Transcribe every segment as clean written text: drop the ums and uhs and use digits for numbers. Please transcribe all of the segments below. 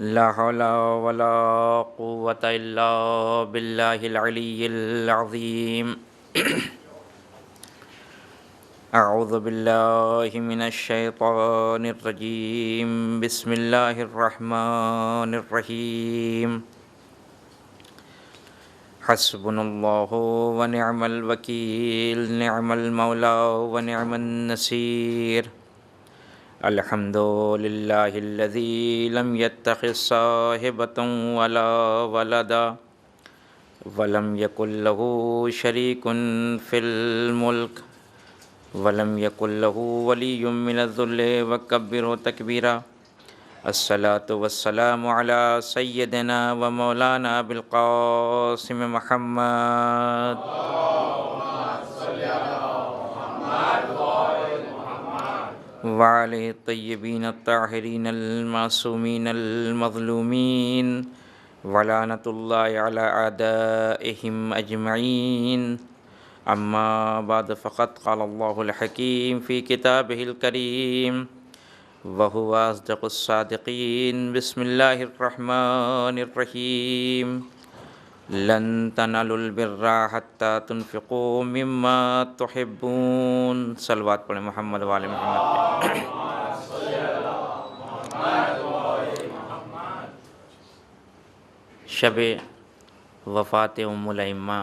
لا حول ولا قوة إلا بالله العلي العظيم أعوذ بالله من الشيطان الرجيم بسم الله الرحمن الرحيم حسبنا الله ونعم الوكيل نعم المولى ونعم النصير الحمد لله الذي لم يتخذ صاحبة ولا ولدا ولم يكن له شريك في الملك ولم يكن له ولي من الذل وكبره تكبيرا الصلاة والسلام على سيدنا ومولانا بالقاسم محمد وعليه الطيبين الطاهرين المعصومين المظلومين ولعنة الله على أعدائهم أجمعين أما بعد فقد قال الله الحكيم في كتابه الكريم وهو أصدق الصادقين بسم الله الرحمن الرحيم لن تنالوا البر حتى تنفقوا مما تحبون صلوات پڑھیں محمد وآل محمد پہ۔ شب وفات ام الائمہ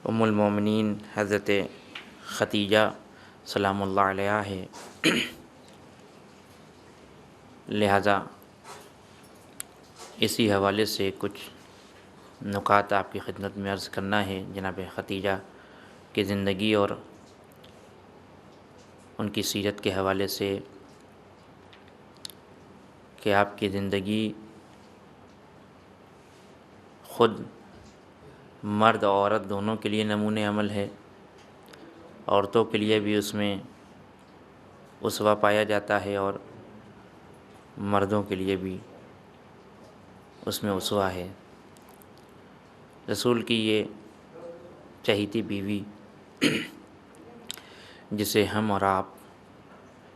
ام المومنین حضرت ختیجہ سلام اللہ علیہا ہے، لہذا اسی حوالے سے کچھ نکات آپ کی خدمت میں عرض کرنا ہے۔ جناب ختیجہ کی زندگی اور ان کی سیرت کے حوالے سے کہ آپ کی زندگی خود مرد اور عورت دونوں کے لیے نمونِ عمل ہے، عورتوں کے لیے بھی اس میں اسوہ پایا جاتا ہے اور مردوں کے لیے بھی اس میں اسوہ ہے۔ رسول کی یہ چہیتی بیوی جسے ہم اور آپ،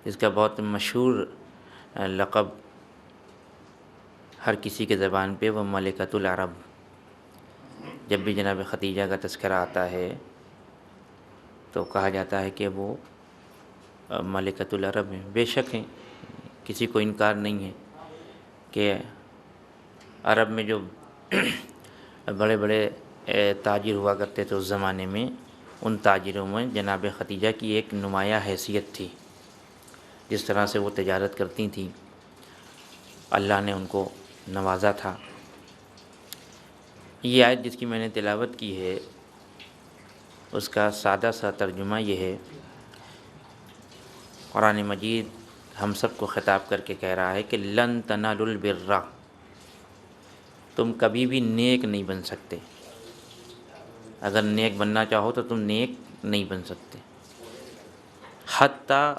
اس کا بہت مشہور لقب ہر کسی کے زبان پہ وہ ملکۃ العرب، جب بھی جناب ختیجہ کا تذکرہ آتا ہے تو کہا جاتا ہے کہ وہ ملکۃ العرب ہیں۔ بے شک ہیں، کسی کو انکار نہیں ہے کہ عرب میں جو بڑے بڑے تاجر ہوا کرتے تھے اس زمانے میں، ان تاجروں میں جناب ختیجہ کی ایک نمایاں حیثیت تھی۔ جس طرح سے وہ تجارت کرتی تھیں، اللہ نے ان کو نوازا تھا۔ یہ آیت جس کی میں نے تلاوت کی ہے، اس کا سادہ سا ترجمہ یہ ہے، قرآن مجید ہم سب کو خطاب کر کے کہہ رہا ہے کہ لن تنالوا البر، تم کبھی بھی نیک نہیں بن سکتے۔ اگر نیک بننا چاہو تو تم نیک نہیں بن سکتے۔ حتیٰ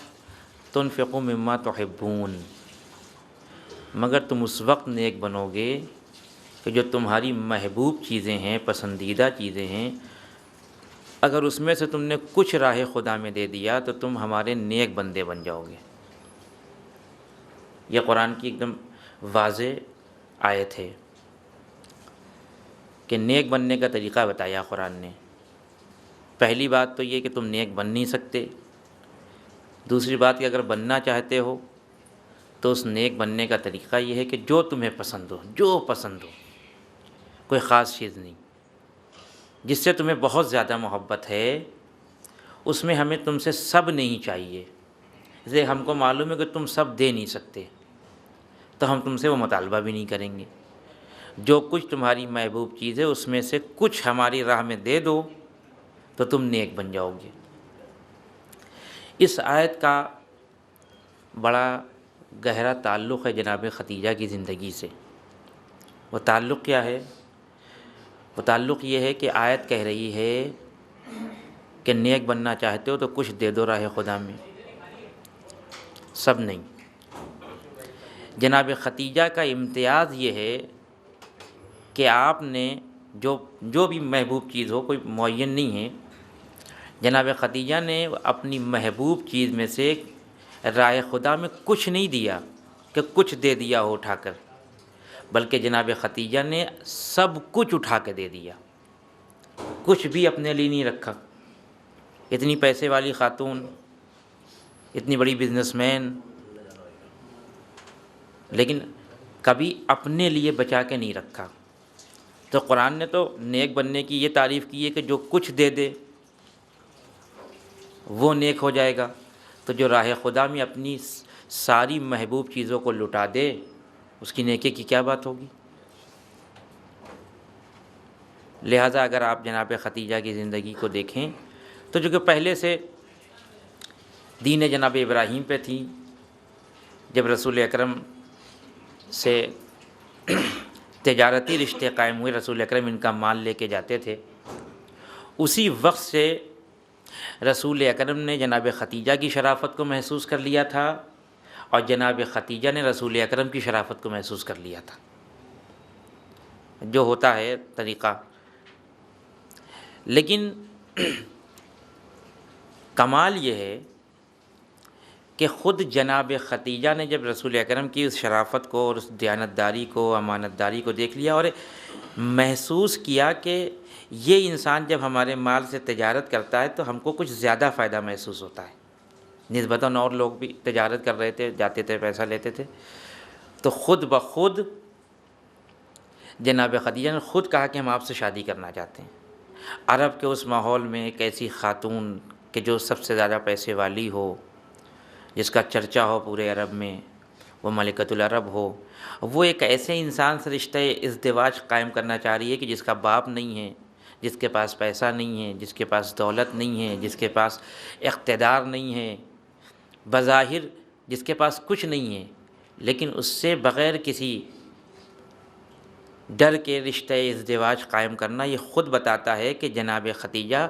تنفقوا مما تحبون، مگر تم اس وقت نیک بنو گے کہ جو تمہاری محبوب چیزیں ہیں، پسندیدہ چیزیں ہیں، اگر اس میں سے تم نے کچھ راہ خدا میں دے دیا تو تم ہمارے نیک بندے بن جاؤ گے۔ یہ قرآن کی ایک دم واضح آیت ہے کہ نیک بننے کا طریقہ بتایا قرآن نے۔ پہلی بات تو یہ کہ تم نیک بن نہیں سکتے، دوسری بات کہ اگر بننا چاہتے ہو تو اس نیک بننے کا طریقہ یہ ہے کہ جو تمہیں پسند ہو، جو پسند ہو، کوئی خاص چیز نہیں، جس سے تمہیں بہت زیادہ محبت ہے، اس میں ہمیں تم سے سب نہیں چاہیے۔ جیسے ہم کو معلوم ہے کہ تم سب دے نہیں سکتے تو ہم تم سے وہ مطالبہ بھی نہیں کریں گے۔ جو کچھ تمہاری محبوب چیز ہے اس میں سے کچھ ہماری راہ میں دے دو تو تم نیک بن جاؤ گے۔ اس آیت کا بڑا گہرا تعلق ہے جناب ختیجہ کی زندگی سے۔ وہ تعلق کیا ہے؟ وہ تعلق یہ ہے کہ آیت کہہ رہی ہے کہ نیک بننا چاہتے ہو تو کچھ دے دو راہ خدا میں، سب نہیں۔ جناب ختیجہ کا امتیاز یہ ہے کہ آپ نے جو بھی محبوب چیز ہو، کوئی معین نہیں ہے، جناب ختیجہ نے اپنی محبوب چیز میں سے راہ خدا میں کچھ نہیں دیا، کہ کچھ دے دیا ہو اٹھا کر، بلکہ جناب خدیجہ نے سب کچھ اٹھا کے دے دیا، کچھ بھی اپنے لیے نہیں رکھا۔ اتنی پیسے والی خاتون، اتنی بڑی بزنس مین، لیکن کبھی اپنے لیے بچا کے نہیں رکھا۔ تو قرآن نے تو نیک بننے کی یہ تعریف کی ہے کہ جو کچھ دے دے وہ نیک ہو جائے گا، تو جو راہ خدا میں اپنی ساری محبوب چیزوں کو لٹا دے اس کی نیکی کی کیا بات ہوگی؟ لہٰذا اگر آپ جناب خدیجہ کی زندگی کو دیکھیں تو جو کہ پہلے سے دین جناب ابراہیم پہ تھی، جب رسول اکرم سے تجارتی رشتے قائم ہوئے، رسول اکرم ان کا مال لے کے جاتے تھے، اسی وقت سے رسول اکرم نے جناب خدیجہ کی شرافت کو محسوس کر لیا تھا اور جناب خدیجہ نے رسول اکرم کی شرافت کو محسوس کر لیا تھا، جو ہوتا ہے طریقہ۔ لیکن کمال یہ ہے کہ خود جناب خدیجہ نے جب رسول اکرم کی اس شرافت کو اور اس دیانتداری کو، امانتداری کو دیکھ لیا اور محسوس کیا کہ یہ انسان جب ہمارے مال سے تجارت کرتا ہے تو ہم کو کچھ زیادہ فائدہ محسوس ہوتا ہے، نسبتاً اور لوگ بھی تجارت کر رہے تھے، جاتے تھے، پیسہ لیتے تھے، تو خود بخود جناب خدیجہ نے خود کہا کہ ہم آپ سے شادی کرنا چاہتے ہیں۔ عرب کے اس ماحول میں ایک ایسی خاتون کہ جو سب سے زیادہ پیسے والی ہو، جس کا چرچا ہو پورے عرب میں، وہ ملکۃ العرب ہو، وہ ایک ایسے انسان سے رشتہ ازدواج قائم کرنا چاہ رہی ہے کہ جس کا باپ نہیں ہے، جس کے پاس پیسہ نہیں ہے، جس کے پاس دولت نہیں ہے، جس کے پاس اقتدار نہیں ہے، بظاہر جس کے پاس کچھ نہیں ہے، لیکن اس سے بغیر کسی ڈر کے رشتہ ازدواج قائم کرنا، یہ خود بتاتا ہے کہ جناب خدیجہ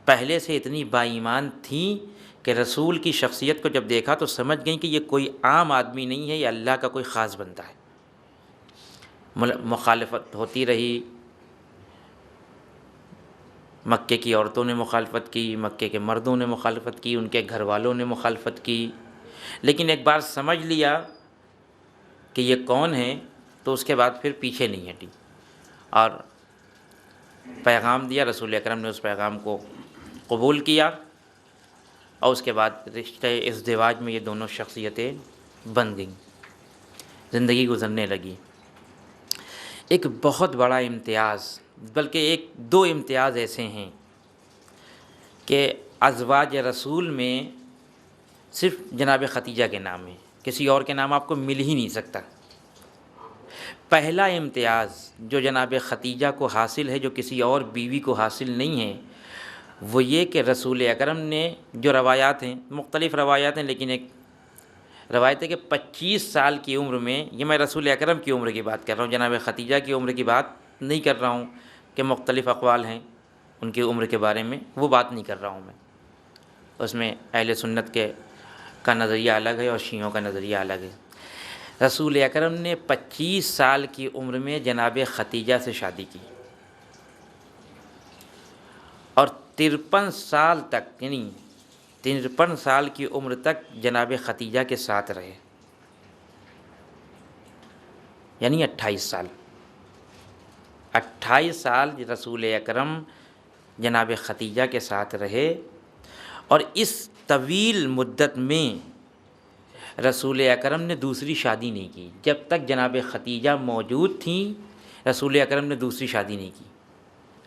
پہلے سے اتنی با ایمان تھیں کہ رسول کی شخصیت کو جب دیکھا تو سمجھ گئیں کہ یہ کوئی عام آدمی نہیں ہے، یہ اللہ کا کوئی خاص بندہ ہے۔ مخالفت ہوتی رہی، مکے کی عورتوں نے مخالفت کی، مکے کے مردوں نے مخالفت کی، ان کے گھر والوں نے مخالفت کی، لیکن ایک بار سمجھ لیا کہ یہ کون ہے تو اس کے بعد پھر پیچھے نہیں ہٹی اور پیغام دیا۔ رسول اکرم نے اس پیغام کو قبول کیا اور اس کے بعد رشتہ ازدواج میں یہ دونوں شخصیتیں بن گئیں، زندگی گزرنے لگی۔ ایک بہت بڑا امتیاز، بلکہ ایک دو امتیاز ایسے ہیں کہ ازواج رسول میں صرف جناب خدیجہ کے نام ہے، کسی اور کے نام آپ کو مل ہی نہیں سکتا۔ پہلا امتیاز جو جناب خدیجہ کو حاصل ہے، جو کسی اور بیوی کو حاصل نہیں ہے، وہ یہ کہ رسول اکرم نے، جو روایات ہیں، مختلف روایات ہیں، لیکن ایک روایت ہے کہ 25 سال کی عمر میں، یہ میں رسول اکرم کی عمر کی بات کر رہا ہوں، جناب خدیجہ کی عمر کی بات نہیں کر رہا ہوں کہ مختلف اقوال ہیں ان کی عمر کے بارے میں، وہ بات نہیں کر رہا ہوں میں، اس میں اہل سنت کا نظریہ الگ ہے اور شیعوں کا نظریہ الگ ہے۔ رسول اکرم نے 25 سال کی عمر میں جناب خدیجہ سے شادی کی اور 53 سال تک، یعنی 53 سال کی عمر تک جناب خدیجہ کے ساتھ رہے، یعنی 28 سال رسول اکرم جناب خدیجہ کے ساتھ رہے، اور اس طویل مدت میں رسول اکرم نے دوسری شادی نہیں کی۔ جب تک جناب خدیجہ موجود تھیں رسول اکرم نے دوسری شادی نہیں کی،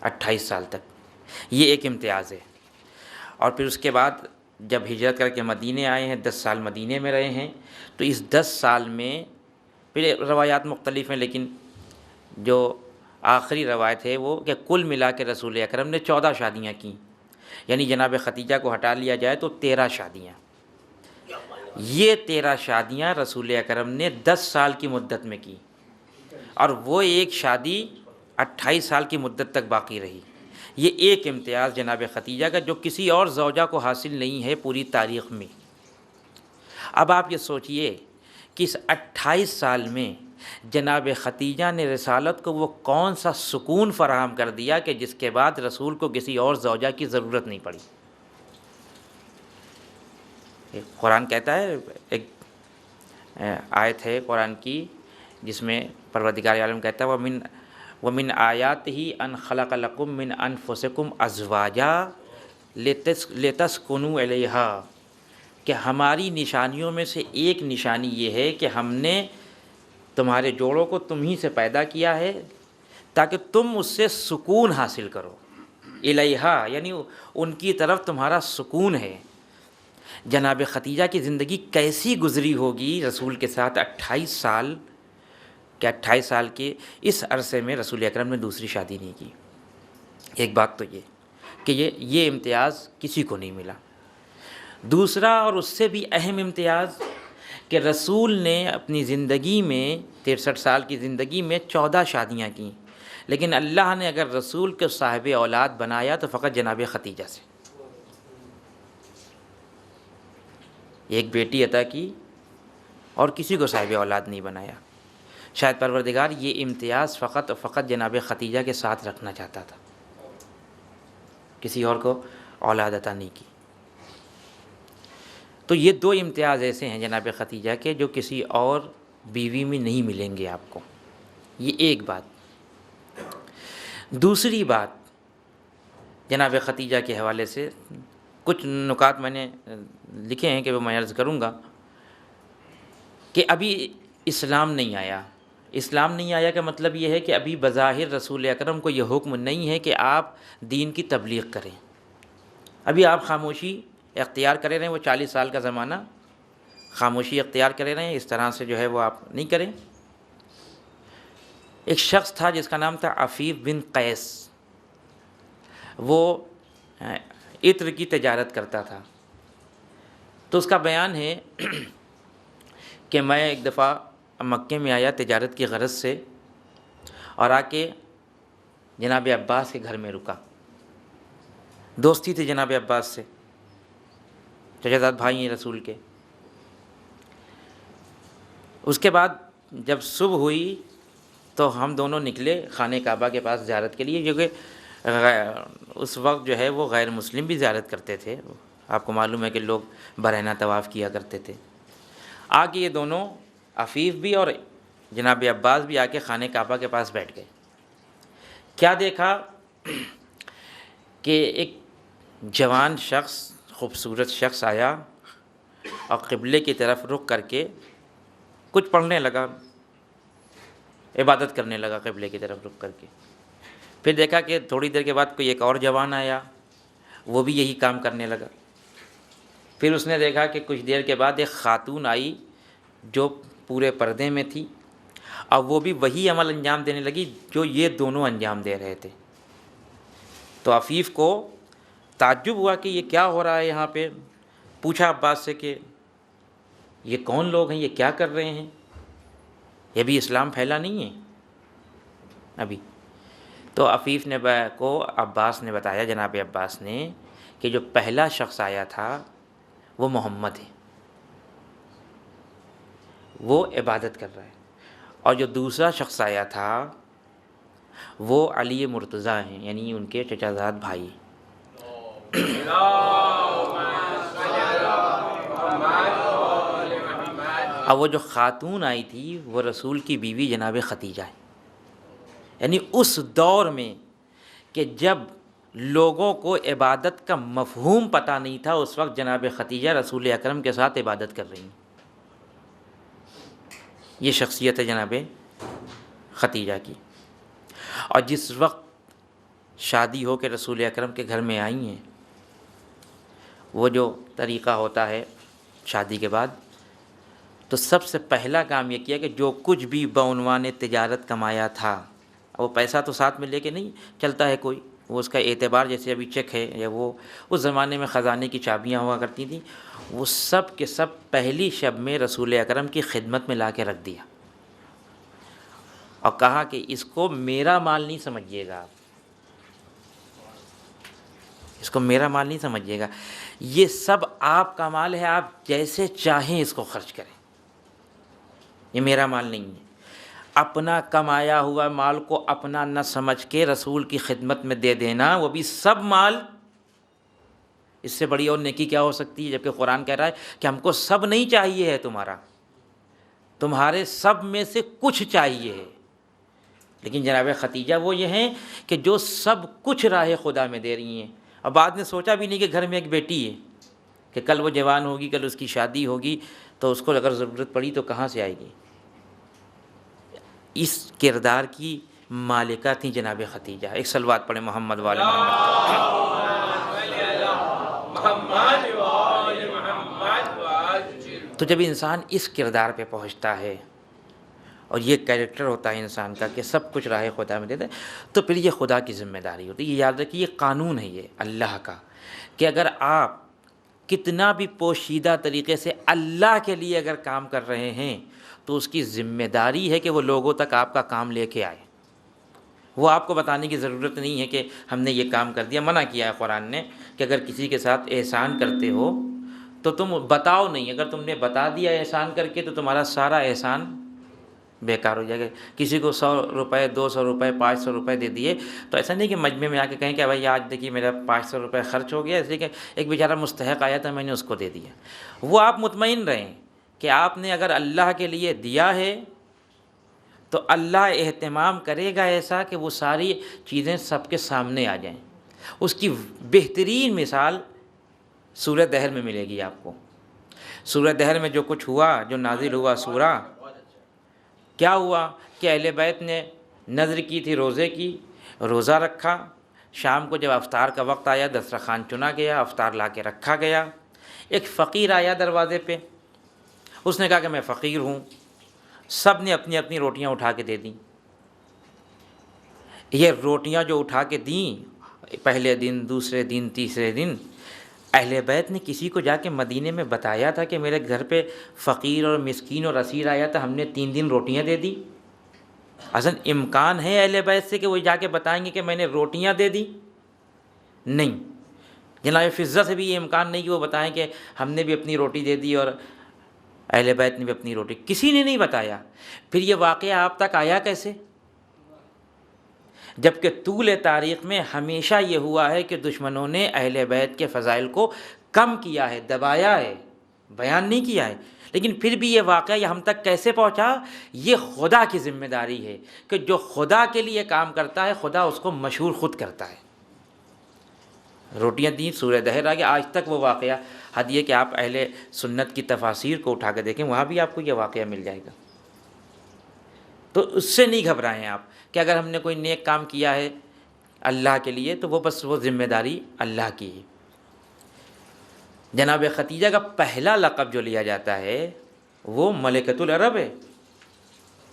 28 سال تک۔ یہ ایک امتیاز ہے۔ اور پھر اس کے بعد جب ہجرت کر کے مدینے آئے ہیں، 10 سال مدینے میں رہے ہیں، تو اس 10 سال میں پھر روایات مختلف ہیں، لیکن جو آخری روایت ہے وہ کہ کل ملا کے رسول اکرم نے 14 شادیاں کیں، یعنی جناب خدیجہ کو ہٹا لیا جائے تو 13 شادیاں۔ یہ 13 شادیاں رسول اکرم نے 10 سال کی مدت میں کی، اور وہ ایک شادی 28 سال کی مدت تک باقی رہی۔ یہ ایک امتیاز جناب خدیجہ کا جو کسی اور زوجہ کو حاصل نہیں ہے پوری تاریخ میں۔ اب آپ یہ سوچئے کہ اس 28 سال میں جناب خدیجہ نے رسالت کو وہ کون سا سکون فراہم کر دیا کہ جس کے بعد رسول کو کسی اور زوجہ کی ضرورت نہیں پڑی۔ قرآن کہتا ہے، ایک آیت ہے قرآن کی جس میں پروردگار عالم کہتا ہے ومن آیات ہی ان خلق لکم من انفسکم ازواجا لتسکنوا الیہا، کہ ہماری نشانیوں میں سے ایک نشانی یہ ہے کہ ہم نے تمہارے جوڑوں کو تم ہی سے پیدا کیا ہے تاکہ تم اس سے سکون حاصل کرو۔ الیہا یعنی ان کی طرف تمہارا سکون ہے۔ جناب ختیجہ کی زندگی کیسی گزری ہوگی رسول کے ساتھ 28 سال، کہ 28 سال کے اس عرصے میں رسول اکرم نے دوسری شادی نہیں کی۔ ایک بات تو یہ کہ یہ امتیاز کسی کو نہیں ملا۔ دوسرا اور اس سے بھی اہم امتیاز کہ رسول نے اپنی زندگی میں 63 سال کی زندگی میں 14 شادیاں کیں، لیکن اللہ نے اگر رسول کے صاحب اولاد بنایا تو فقط جناب ختیجہ سے ایک بیٹی عطا کی اور کسی کو صاحب اولاد نہیں بنایا۔ شاید پروردگار یہ امتیاز فقط جناب ختیجہ کے ساتھ رکھنا چاہتا تھا، کسی اور کو اولاد عطا نہیں کی۔ تو یہ دو امتیاز ایسے ہیں جناب ختیجہ کے جو کسی اور بیوی میں نہیں ملیں گے آپ کو۔ یہ ایک بات۔ دوسری بات جناب ختیجہ کے حوالے سے کچھ نکات میں نے لکھے ہیں کہ وہ میں عرض کروں گا کہ ابھی اسلام نہیں آیا۔ اسلام نہیں آیا کا مطلب یہ ہے کہ ابھی بظاہر رسول اکرم کو یہ حکم نہیں ہے کہ آپ دین کی تبلیغ کریں۔ ابھی آپ خاموشی اختیار کرے رہیں، وہ 40 سال کا زمانہ خاموشی اختیار کرے رہیں، اس طرح سے جو ہے وہ آپ نہیں کریں۔ ایک شخص تھا جس کا نام تھا عفیف بن قیس، وہ عطر کی تجارت کرتا تھا۔ تو اس کا بیان ہے کہ میں ایک دفعہ مکے میں آیا تجارت کی غرض سے، اور آ کے جناب عباس کے گھر میں رکا۔ دوستی تھی جناب عباس سے، چچا زاد بھائی ہیں رسول کے۔ اس کے بعد جب صبح ہوئی تو ہم دونوں نکلے خانہ کعبہ کے پاس زیارت کے لیے، جو کہ اس وقت جو ہے وہ غیر مسلم بھی زیارت کرتے تھے۔ آپ کو معلوم ہے کہ لوگ برہنہ طواف کیا کرتے تھے۔ آگے یہ دونوں عفیف بھی اور جناب عباس بھی آ کے خانہ کعبہ کے پاس بیٹھ گئے۔ کیا دیکھا کہ ایک جوان شخص، خوبصورت شخص آیا اور قبلے کی طرف رخ کر کے کچھ پڑھنے لگا، عبادت کرنے لگا قبلے کی طرف رخ کر کے۔ پھر دیکھا کہ تھوڑی دیر کے بعد کوئی ایک اور جوان آیا، وہ بھی یہی کام کرنے لگا۔ پھر اس نے دیکھا کہ کچھ دیر کے بعد ایک خاتون آئی جو پورے پردے میں تھی، اور وہ بھی وہی عمل انجام دینے لگی جو یہ دونوں انجام دے رہے تھے۔ تو عفیف کو تعجب ہوا کہ یہ کیا ہو رہا ہے یہاں پہ۔ پوچھا عباس سے کہ یہ کون لوگ ہیں، یہ کیا کر رہے ہیں، یہ بھی اسلام پھیلا نہیں ہے ابھی۔ تو عفیف نے کو عباس نے بتایا، جناب عباس نے، کہ جو پہلا شخص آیا تھا وہ محمد ہے، وہ عبادت کر رہا ہے، اور جو دوسرا شخص آیا تھا وہ علی مرتضیٰ ہیں، یعنی ان کے چچا زاد بھائی۔ اب وہ جو خاتون آئی تھی وہ رسول کی بیوی جناب ختیجہ ہے۔ یعنی اس دور میں کہ جب لوگوں کو عبادت کا مفہوم پتہ نہیں تھا، اس وقت جناب ختیجہ رسول اکرم کے ساتھ عبادت کر رہی ہیں۔ یہ شخصیت ہے جناب ختیجہ کی۔ اور جس وقت شادی ہو کے رسول اکرم کے گھر میں آئی ہیں، وہ جو طریقہ ہوتا ہے شادی کے بعد، تو سب سے پہلا کام یہ کیا کہ جو کچھ بھی بعنوان تجارت کمایا تھا، وہ پیسہ تو ساتھ میں لے کے نہیں چلتا ہے کوئی، وہ اس کا اعتبار، جیسے ابھی چیک ہے یا وہ اس زمانے میں خزانے کی چابیاں ہوا کرتی تھیں، وہ سب کے سب پہلی شب میں رسول اکرم کی خدمت میں لا کے رکھ دیا، اور کہا کہ اس کو میرا مال نہیں سمجھیے گا، آپ اس کو میرا مال نہیں سمجھیے گا، یہ سب آپ کا مال ہے، آپ جیسے چاہیں اس کو خرچ کریں، یہ میرا مال نہیں ہے۔ اپنا کمایا ہوا مال کو اپنا نہ سمجھ کے رسول کی خدمت میں دے دینا، وہ بھی سب مال، اس سے بڑی اور نیکی کیا ہو سکتی ہے؟ جبکہ قرآن کہہ رہا ہے کہ ہم کو سب نہیں چاہیے ہے تمہارا، تمہارے سب میں سے کچھ چاہیے ہے، لیکن جناب ختیجہ وہ یہ ہیں کہ جو سب کچھ راہ خدا میں دے رہی ہیں، اور بعد میں سوچا بھی نہیں کہ گھر میں ایک بیٹی ہے کہ کل وہ جوان ہوگی، کل اس کی شادی ہوگی، تو اس کو اگر ضرورت پڑی تو کہاں سے آئے گی۔ اس کردار کی مالکہ تھیں جناب ختیجہ۔ ایک صلوات پڑھیں محمد وآل محمد۔ تو جب انسان اس کردار پہ پہنچتا ہے اور یہ کیریکٹر ہوتا ہے انسان کا کہ سب کچھ راہ خدا میں دیتا ہے، تو پھر یہ خدا کی ذمہ داری ہوتی ہے۔ یہ یاد رکھیے، یہ قانون ہے یہ اللہ کا، کہ اگر آپ کتنا بھی پوشیدہ طریقے سے اللہ کے لیے اگر کام کر رہے ہیں تو اس کی ذمہ داری ہے کہ وہ لوگوں تک آپ کا کام لے کے آئے۔ وہ آپ کو بتانے کی ضرورت نہیں ہے کہ ہم نے یہ کام کر دیا۔ منع کیا ہے قرآن نے کہ اگر کسی کے ساتھ احسان کرتے ہو تو تم بتاؤ نہیں، اگر تم نے بتا دیا احسان کر کے تو تمہارا سارا احسان بیکار ہو جائے گا۔ کسی کو 100 روپے، 200 روپے، 500 روپے دے دیے تو ایسا نہیں کہ مجمع میں آ کے کہیں کہ بھائی آج دیکھیے میرا 500 روپے خرچ ہو گیا، اس لیے کہ ایک بیچارہ مستحق آیا تھا میں نے اس کو دے دیا۔ وہ آپ مطمئن رہیں کہ آپ نے اگر اللہ کے لیے دیا ہے تو اللہ اہتمام کرے گا ایسا کہ وہ ساری چیزیں سب کے سامنے آ جائیں۔ اس کی بہترین مثال سورہ دہر میں ملے گی آپ کو۔ سورہ دہر میں جو کچھ ہوا، جو نازل ہوا سورہ، کیا ہوا کہ اہل بیت نے نذر کی تھی روزے کی، روزہ رکھا، شام کو جب افطار کا وقت آیا دسترخوان چنا گیا، افطار لا کے رکھا گیا۔ ایک فقیر آیا دروازے پہ، اس نے کہا کہ میں فقیر ہوں۔ سب نے اپنی اپنی روٹیاں اٹھا کے دے دیں۔ یہ روٹیاں جو اٹھا کے دیں، پہلے دن، دوسرے دن، تیسرے دن، اہل بیت نے کسی کو جا کے مدینے میں بتایا تھا کہ میرے گھر پہ فقیر اور مسکین اور اسیر آیا تھا، ہم نے 3 دن روٹیاں دے دی؟ اصل امکان ہے اہل بیت سے کہ وہ جا کے بتائیں گے کہ میں نے روٹیاں دے دی؟ نہیں۔ جناب فضہ سے بھی یہ امکان نہیں کہ وہ بتائیں کہ ہم نے بھی اپنی روٹی دے دی اور اہل بیت نے بھی اپنی روٹی، کسی نے نہیں بتایا۔ پھر یہ واقعہ آپ تک آیا کیسے؟ جبکہ طول تاریخ میں ہمیشہ یہ ہوا ہے کہ دشمنوں نے اہل بیت کے فضائل کو کم کیا ہے، دبایا ہے، بیان نہیں کیا ہے، لیکن پھر بھی یہ واقعہ یہ ہم تک کیسے پہنچا؟ یہ خدا کی ذمہ داری ہے کہ جو خدا کے لیے کام کرتا ہے خدا اس کو مشہور خود کرتا ہے۔ روٹیاں دیں، سورہ دہر آ گیا، آج تک وہ واقعہ۔ حد یہ کہ آپ اہل سنت کی تفاسیر کو اٹھا کے دیکھیں، وہاں بھی آپ کو یہ واقعہ مل جائے گا۔ تو اس سے نہیں گھبرائیں آپ کہ اگر ہم نے کوئی نیک کام کیا ہے اللہ کے لیے تو وہ بس وہ ذمہ داری اللہ کی ہے۔ جناب ختیجہ کا پہلا لقب جو لیا جاتا ہے وہ ملکۃ العرب ہے،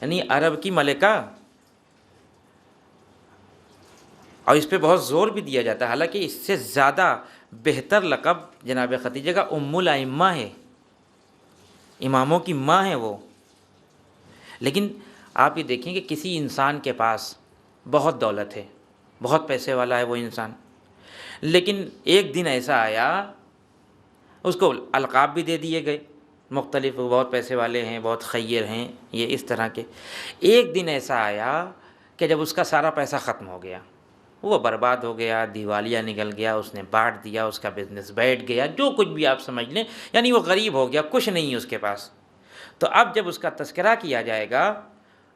یعنی عرب کی ملکہ، اور اس پہ بہت زور بھی دیا جاتا ہے۔ حالانکہ اس سے زیادہ بہتر لقب جناب ختیجہ کا ام الائمہ ہے، اماموں کی ماں ہے وہ۔ لیکن آپ یہ دیکھیں کہ کسی انسان کے پاس بہت دولت ہے، بہت پیسے والا ہے وہ انسان، لیکن ایک دن ایسا آیا اس کو القاب بھی دے دیے گئے مختلف، بہت پیسے والے ہیں، بہت خیر ہیں، یہ اس طرح کے۔ ایک دن ایسا آیا کہ جب اس کا سارا پیسہ ختم ہو گیا، وہ برباد ہو گیا، دیوالیہ نکل گیا، اس نے بانٹ دیا، اس کا بزنس بیٹھ گیا، جو کچھ بھی آپ سمجھ لیں، یعنی وہ غریب ہو گیا، کچھ نہیں ہے اس کے پاس۔ تو اب جب اس کا تذکرہ کیا جائے گا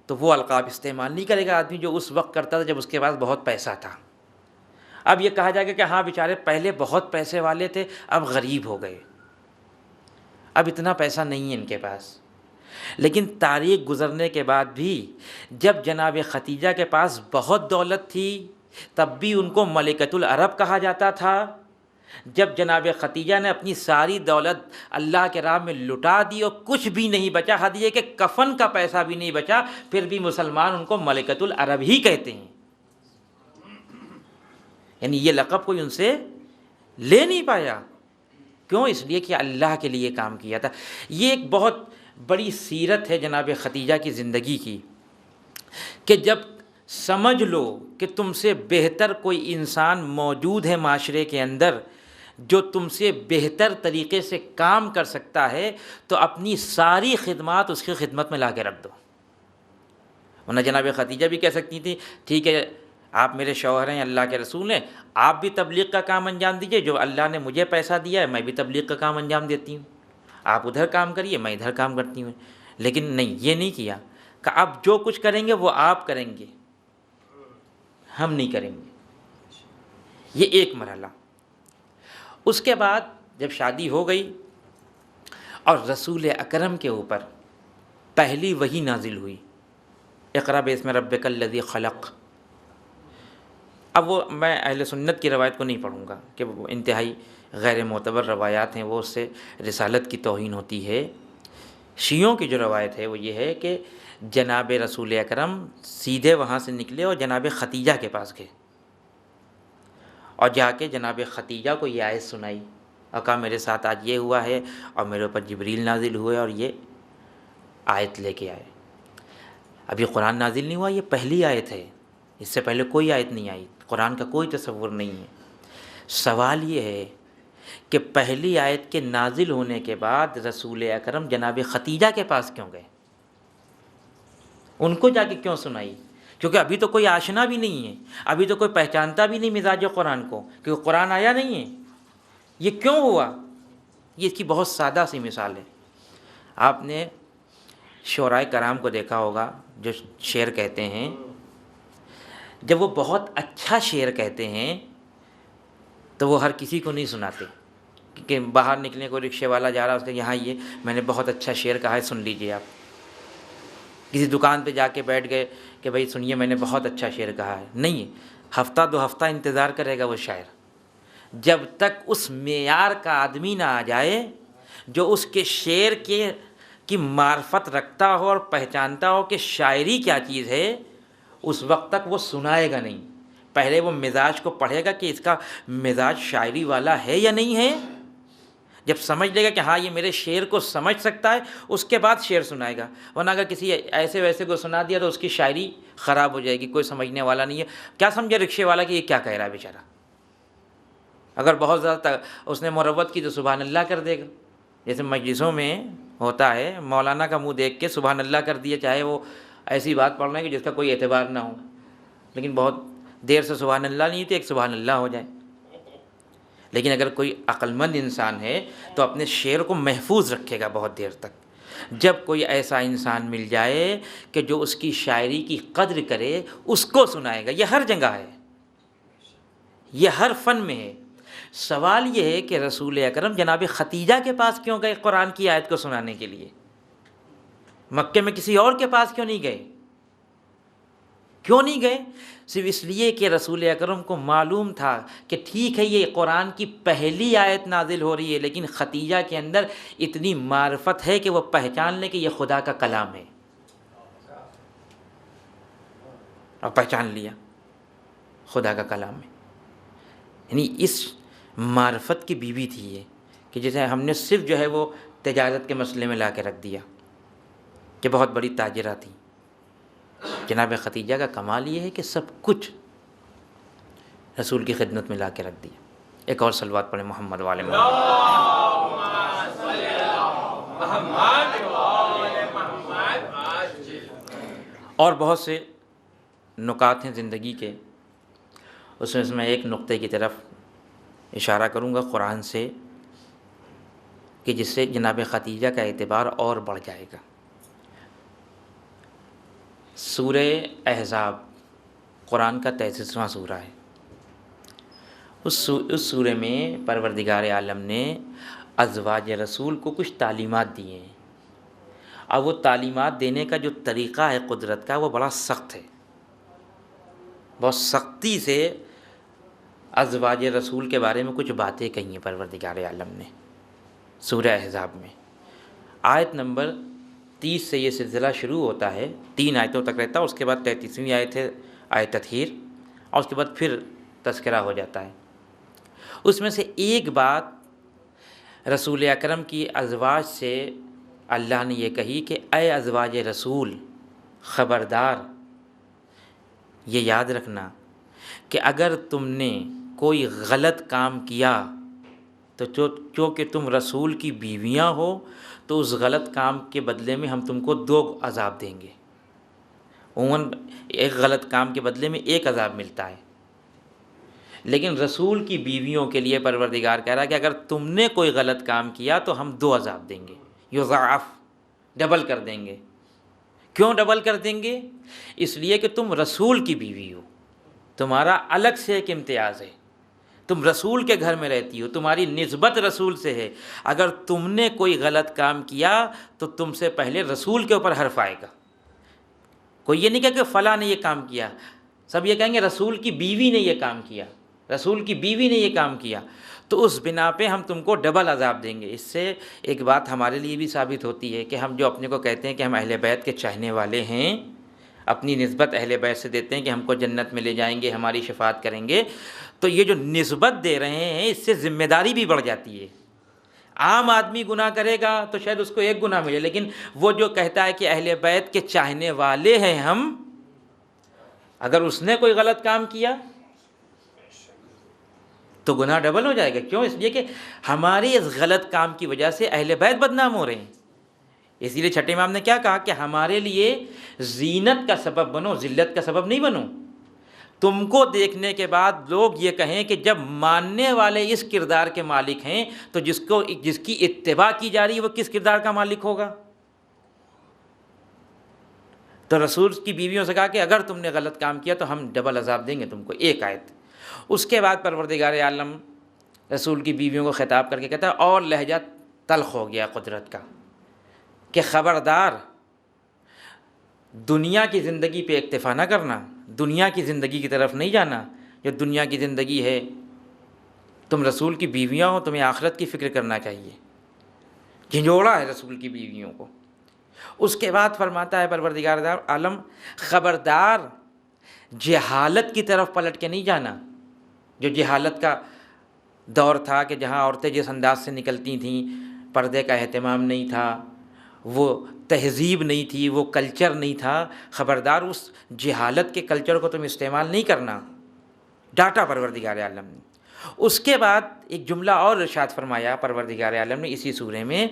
تو وہ القاب استعمال نہیں کرے گا آدمی جو اس وقت کرتا تھا جب اس کے پاس بہت پیسہ تھا۔ اب یہ کہا جائے گا کہ ہاں بیچارے پہلے بہت پیسے والے تھے، اب غریب ہو گئے، اب اتنا پیسہ نہیں ہے ان کے پاس۔ لیکن تاریخ گزرنے کے بعد بھی جب جناب ختیجہ کے پاس بہت دولت تھی تب بھی ان کو ملکۃ العرب کہا جاتا تھا۔ جب جناب ختیجہ نے اپنی ساری دولت اللہ کے راہ میں لٹا دی اور کچھ بھی نہیں بچا، حد یہ کہ کفن کا پیسہ بھی نہیں بچا، پھر بھی مسلمان ان کو ملکۃ العرب ہی کہتے ہیں۔ یعنی یہ لقب کوئی ان سے لے نہیں پایا، کیوں؟ اس لیے کہ اللہ کے لیے کام کیا تھا۔ یہ ایک بہت بڑی سیرت ہے جناب ختیجہ کی زندگی کی، کہ جب سمجھ لو کہ تم سے بہتر کوئی انسان موجود ہے معاشرے کے اندر جو تم سے بہتر طریقے سے کام کر سکتا ہے تو اپنی ساری خدمات اس کی خدمت میں لا کے رکھ دو۔ ورنہ جناب ختیجہ بھی کہہ سکتی تھی ٹھیک ہے آپ میرے شوہر ہیں، اللہ کے رسول ہیں، آپ بھی تبلیغ کا کام انجام دیجئے، جو اللہ نے مجھے پیسہ دیا ہے میں بھی تبلیغ کا کام انجام دیتی ہوں، آپ ادھر کام کریے میں ادھر کام کرتی ہوں۔ لیکن نہیں، یہ نہیں کیا کہ اب جو کچھ کریں گے وہ آپ کریں گے، ہم نہیں کریں گے۔ یہ ایک مرحلہ۔ اس کے بعد جب شادی ہو گئی اور رسول اکرم کے اوپر پہلی وحی نازل ہوئی، اقرأ باسم ربک الذی خلق۔ اب وہ میں اہل سنت کی روایت کو نہیں پڑھوں گا کہ وہ انتہائی غیر معتبر روایات ہیں، وہ اس سے رسالت کی توہین ہوتی ہے۔ شیعوں کی جو روایت ہے وہ یہ ہے کہ جناب رسول اکرم سیدھے وہاں سے نکلے اور جناب ختیجہ کے پاس گئے اور جا کے جناب ختیجہ کو یہ آیت سنائی اور کہا میرے ساتھ آج یہ ہوا ہے اور میرے اوپر جبریل نازل ہوئے اور یہ آیت لے کے آئے۔ ابھی قرآن نازل نہیں ہوا، یہ پہلی آیت ہے، اس سے پہلے کوئی آیت نہیں آئی، قرآن کا کوئی تصور نہیں ہے۔ سوال یہ ہے کہ پہلی آیت کے نازل ہونے کے بعد رسول اکرم جناب ختیجہ کے پاس کیوں گئے؟ ان کو جا کے کیوں سنائی؟ کیونکہ ابھی تو کوئی آشنا بھی نہیں ہے، ابھی تو کوئی پہچانتا بھی نہیں مزاج قرآن کو، کیونکہ قرآن آیا نہیں ہے۔ یہ کیوں ہوا؟ یہ اس کی بہت سادہ سی مثال ہے۔ آپ نے شعراء کرام کو دیکھا ہوگا جو شعر کہتے ہیں، جب وہ بہت اچھا شعر کہتے ہیں تو وہ ہر کسی کو نہیں سناتے، کہ باہر نکلنے کو رکشے والا جا رہا اس کا یہاں یہ میں نے بہت اچھا شعر کہا ہے، سن لیجئے۔ آپ کسی دکان پہ جا کے بیٹھ گئے کہ بھائی سنیے میں نے بہت اچھا شعر کہا ہے، نہیں، ہفتہ دو ہفتہ انتظار کرے گا وہ شاعر، جب تک اس معیار کا آدمی نہ آ جائے جو اس کے شعر کی معرفت رکھتا ہو اور پہچانتا ہو کہ شاعری کیا چیز ہے، اس وقت تک وہ سنائے گا نہیں۔ پہلے وہ مزاج کو پڑھے گا کہ اس کا مزاج شاعری والا ہے یا نہیں ہے۔ جب سمجھ لے گا کہ ہاں یہ میرے شعر کو سمجھ سکتا ہے، اس کے بعد شعر سنائے گا، ورنہ اگر کسی ایسے ویسے کو سنا دیا تو اس کی شاعری خراب ہو جائے گی، کوئی سمجھنے والا نہیں ہے۔ کیا سمجھے رکشے والا کہ یہ کیا کہہ رہا ہے بیچارہ؟ اگر بہت زیادہ اس نے مروت کی تو سبحان اللہ کر دے گا، جیسے مجلسوں میں ہوتا ہے، مولانا کا منہ دیکھ کے سبحان اللہ کر دیا، چاہے وہ ایسی بات پڑھ رہے ہیں کہ جس کا کوئی اعتبار نہ ہو، لیکن بہت دیر سے سبحان اللہ نہیں تو ایک سبحان اللہ ہو جائے۔ لیکن اگر کوئی عقل مند انسان ہے تو اپنے شعر کو محفوظ رکھے گا بہت دیر تک۔ جب کوئی ایسا انسان مل جائے کہ جو اس کی شاعری کی قدر کرے، اس کو سنائے گا۔ یہ ہر جگہ ہے، یہ ہر فن میں ہے۔ سوال یہ ہے کہ رسول اکرم جناب ختیجہ کے پاس کیوں گئے قرآن کی آیت کو سنانے کے لیے؟ مکے میں کسی اور کے پاس کیوں نہیں گئے؟ کیوں نہیں گئے؟ صرف اس لیے کہ رسول اکرم کو معلوم تھا کہ ٹھیک ہے یہ قرآن کی پہلی آیت نازل ہو رہی ہے، لیکن ختیجہ کے اندر اتنی معرفت ہے کہ وہ پہچان لے کہ یہ خدا کا کلام ہے، اور پہچان لیا خدا کا کلام ہے۔ یعنی اس معرفت کی بیوی تھی یہ، کہ جیسے ہم نے صرف جو ہے وہ تجارت کے مسئلے میں لا کے رکھ دیا کہ بہت بڑی تاجرہ تھی۔ جناب ختیجہ کا کمال یہ ہے کہ سب کچھ رسول کی خدمت میں لا کے رکھ دیا۔ ایک اور صلوات پڑھیں محمد والے اور بہت سے نکات ہیں زندگی کے، اس میں ایک نقطے کی طرف اشارہ کروں گا قرآن سے کہ جس سے جناب ختیجہ کا اعتبار اور بڑھ جائے گا۔ سورہ احزاب قرآن کا 33واں سورہ ہے۔ اس سورہ میں پروردگار عالم نے ازواج رسول کو کچھ تعلیمات دی ہیں، اور وہ تعلیمات دینے کا جو طریقہ ہے قدرت کا وہ بڑا سخت ہے۔ بہت سختی سے ازواج رسول کے بارے میں کچھ باتیں کہی ہیں پروردگار عالم نے سورہ احزاب میں۔ آیت نمبر 30 سے یہ سلسلہ شروع ہوتا ہے، 3 آیتوں تک رہتا ہے، اس کے بعد 33ویں آیت ہے آیت تطہیر، اور اس کے بعد پھر تذکرہ ہو جاتا ہے۔ اس میں سے ایک بات رسول اکرم کی ازواج سے اللہ نے یہ کہی کہ اے ازواج رسول، خبردار، یہ یاد رکھنا کہ اگر تم نے کوئی غلط کام کیا تو چونکہ تم رسول کی بیویاں ہو تو اس غلط کام کے بدلے میں ہم تم کو 2 عذاب دیں گے۔ عموماً ایک غلط کام کے بدلے میں 1 عذاب ملتا ہے، لیکن رسول کی بیویوں کے لیے پروردگار کہہ رہا ہے کہ اگر تم نے کوئی غلط کام کیا تو ہم 2 عذاب دیں گے، یضاعف ڈبل کر دیں گے۔ کیوں ڈبل کر دیں گے؟ اس لیے کہ تم رسول کی بیوی ہو، تمہارا الگ سے ایک امتیاز ہے، تم رسول کے گھر میں رہتی ہو، تمہاری نسبت رسول سے ہے۔ اگر تم نے کوئی غلط کام کیا تو تم سے پہلے رسول کے اوپر حرف آئے گا۔ کوئی یہ نہیں کہے کہ فلاں نے یہ کام کیا، سب یہ کہیں گے رسول کی بیوی نے یہ کام کیا، رسول کی بیوی نے یہ کام کیا، تو اس بنا پہ ہم تم کو ڈبل عذاب دیں گے۔ اس سے ایک بات ہمارے لیے بھی ثابت ہوتی ہے کہ ہم جو اپنے کو کہتے ہیں کہ ہم اہل بیت کے چاہنے والے ہیں، اپنی نسبت اہل بیت سے دیتے ہیں کہ ہم کو جنت میں لے جائیں گے، ہماری شفاعت کریں گے، تو یہ جو نسبت دے رہے ہیں اس سے ذمہ داری بھی بڑھ جاتی ہے۔ عام آدمی گناہ کرے گا تو شاید اس کو ایک گناہ ملے، لیکن وہ جو کہتا ہے کہ اہل بیت کے چاہنے والے ہیں ہم، اگر اس نے کوئی غلط کام کیا تو گناہ ڈبل ہو جائے گا۔ کیوں؟ اس لیے کہ ہمارے اس غلط کام کی وجہ سے اہل بیت بدنام ہو رہے ہیں۔ اسی لیے چھٹے امام نے کیا کہا کہ ہمارے لیے زینت کا سبب بنو، ذلت کا سبب نہیں بنو۔ تم کو دیکھنے کے بعد لوگ یہ کہیں کہ جب ماننے والے اس کردار کے مالک ہیں تو جس کی اتباع کی جا رہی ہے وہ کس کردار کا مالک ہوگا؟ تو رسول کی بیویوں سے کہا کہ اگر تم نے غلط کام کیا تو ہم ڈبل عذاب دیں گے تم کو، ایک آیت۔ اس کے بعد پروردگار عالم رسول کی بیویوں کو خطاب کر کے کہتا ہے اور لہجہ تلخ ہو گیا قدرت کا، کہ خبردار دنیا کی زندگی پہ اکتفا نہ کرنا، دنیا کی زندگی کی طرف نہیں جانا۔ جو دنیا کی زندگی ہے، تم رسول کی بیویاں ہو، تمہیں آخرت کی فکر کرنا چاہیے۔ جھنجھوڑا ہے رسول کی بیویوں کو۔ اس کے بعد فرماتا ہے پروردگار عالم خبردار جہالت کی طرف پلٹ کے نہیں جانا۔ جو جہالت کا دور تھا کہ جہاں عورتیں جس انداز سے نکلتی تھیں، پردے کا اہتمام نہیں تھا، وہ تہذیب نہیں تھی، وہ کلچر نہیں تھا، خبردار اس جہالت کے کلچر کو تم استعمال نہیں کرنا، ڈاٹا پروردگار عالم نے۔ اس کے بعد ایک جملہ اور ارشاد فرمایا پروردگار عالم نے اسی سورے میں